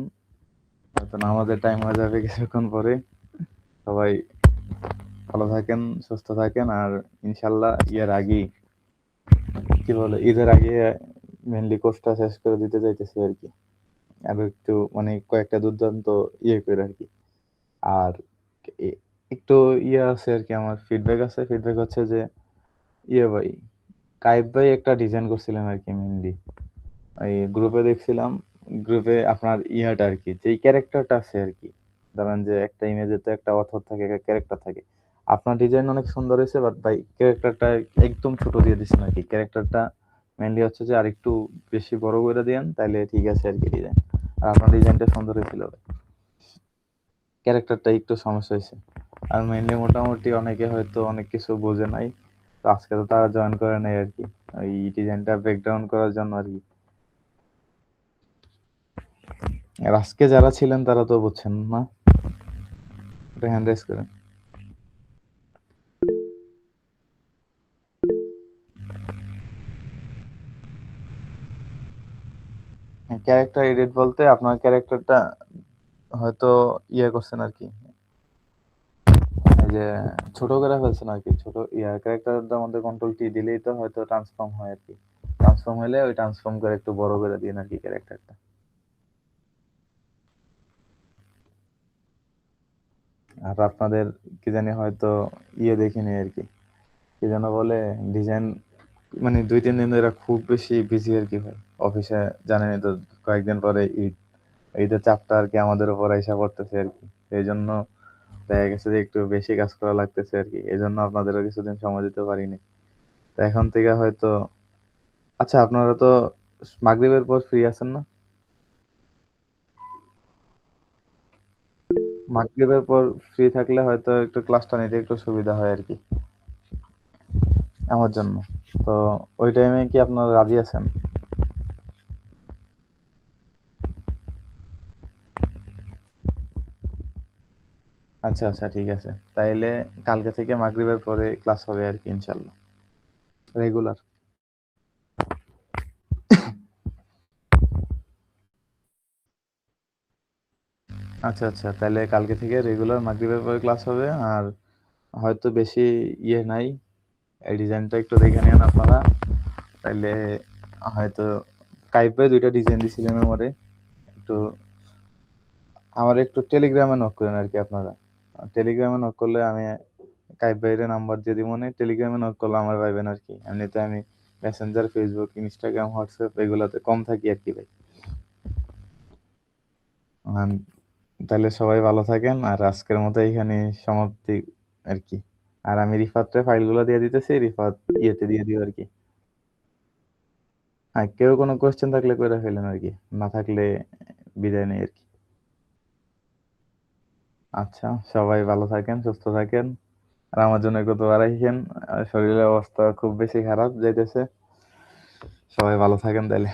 হয়তো নামাজের টাইম হয়ে যাবে কিছুক্ষণ পরে। সবাই ভালো থাকেন, সুস্থ থাকেন। আর ইনশাআল্লাহ ইয়ের আগেই কি বলে ঈদের আগে মেইনলি কোর্সটা শেষ করে দিতে চাইতেছি আরকি। আরো একটু মানে কয়েকটা দুর্দান্ত ইয়ে করে আরকি। আর এ একটু ইয়ে আছে আরকি আমার ফিডব্যাক আছে। ফিডব্যাক হচ্ছে যে ইয়ে ভাই, কাইফ ভাই একটা ডিজাইন করছিলেন আরকি মেইনলি। এই গ্রুপে দেখছিলাম, গ্রুপে আপনার ইয়াটা আরকি, যেই ক্যারেক্টারটা আছে আরকি। ধরেন যে একটা ইমেজে তো একটা অথর থাকে, একটা ক্যারেক্টার থাকে। আপনার ডিজাইন অনেক সুন্দর হইছে বাট ভাই ক্যারেক্টারটা একদম ছোট দিয়ে দিছেন আরকি। ক্যারেক্টারটা মেইনলি হচ্ছে যে আরেকটু বেশি বড় কইরা দিয়েন তাইলে ঠিক আছে আরকি ডিজাইন। আর আপনার ডিজাইনটা সুন্দর হইছিল ভাই। ক্যারেক্টারটা একটু সমস্যা হইছে। আর মেইনলি মোটামুটি অনেকে হয়তো অনেক কিছু বোঝে নাই। তো আজকে তো তারা জয়েন করে নাই আরকি। ওই ডিজাইনটা ব্রেকডাউন করার জন্য আরকি। আর আজকে যারা ছিলেন তারা তো বুঝছেন না? একটু হ্যান্ড রাইজ করেন। ক্যারেক্টার এডিট বলতে আপনার ক্যারেক্টারটা হয়তো ইয়ে করছেন আরকি। এই যে ছোট করে ফেলছেন আরকি। ছোট ক্যারেক্টারটার মধ্যে কন্ট্রোল টি দিলেই তো হয়তো ট্রান্সফর্ম হয় আরকি। ট্রান্সফর্ম হইলে ওই ট্রান্সফর্ম করে একটু বড় করে দিন আরকি ক্যারেক্টারটা। আর আপনাদের কি জানি হয়তো ইয়ে দেখিনি আরকি। কি যেন বলে ডিজাইন মানে ২-৩ দিন ধরে খুব বেশি বিজি আরকি ভাই। অফিসে জানেনই তো কয়েকদিন পরে ঈদ। ঈদের চাপটা আরকি আমাদের উপর আইসা পড়তেছে আরকি। এইজন্য দেখা গেছে যে একটু বেশি কাজ করা লাগতেছে আরকি। এজন্য আপনাদেরও কিছুদিন সময় দিতে পারিনি। তো এখন থেকে হয়তো আচ্ছা আপনারা তো মাগরিবের পর ফ্রি আছেন না? মাগরিবের পর ফ্রি থাকলে হয়তো একটু ক্লাসটা নিতে একটু সুবিধা হয় আরকি আমার জন্য। তো ওই টাইমে কি আপনারা রাজি আছেন? আচ্ছা, আচ্ছা ঠিক আছে। তাইলে কালকে থেকে মাগরিবের পরে ক্লাস হবে আরকি ইনশাআল্লাহ। রেগুলার। আচ্ছা, আচ্ছা। তাইলে কালকে থেকে রেগুলার মাগরিবের পরে ক্লাস হবে। আর হয়তো বেশি ইয়ে নাই। এই ডিজাইনটা একটু দেখে নিয়েন আপনারা। তাইলে হয়তো কাইফ ভাই ২ টা ডিজাইন দিছিলেন আমারে। একটু আমারে একটু টেলিগ্রামে নক করেন আরকি আপনারা। টেলিগ্রামে নক করলে আমি কাইফ ভাইয়ের নাম্বার দিয়ে দিবনি। টেলিগ্রামে নক করলে আমার পাইবেন আরকি। এমনিতে আমি মেসেঞ্জার, ফেসবুক, ইনস্টাগ্রাম, হোয়াটসঅ্যাপ এগুলাতে কম থাকি আরকি ভাই। আম তাইলে সবাই ভালো থাকেন। আর আজকের মতো এইখানেই সমাপ্তি আরকি। আর আমি রিফাতরে ফাইলগুলা দিয়ে দিতেছি। রিফাত ইয়েতে দিয়ে দিও আরকি। কেউ কোনো কোয়েশ্চেন থাকলে কইরা ফেলেন আরকি। না থাকলে বিদায় নেই আরকি। আচ্ছা, সবাই ভালো থাকেন, সুস্থ থাকেন। আর আমার জন্য একটু দোয়া রাইখেন। শরীরের অবস্থা খুব বেশি খারাপ যাইতেছে। সবাই ভালো থাকেন তাইলে।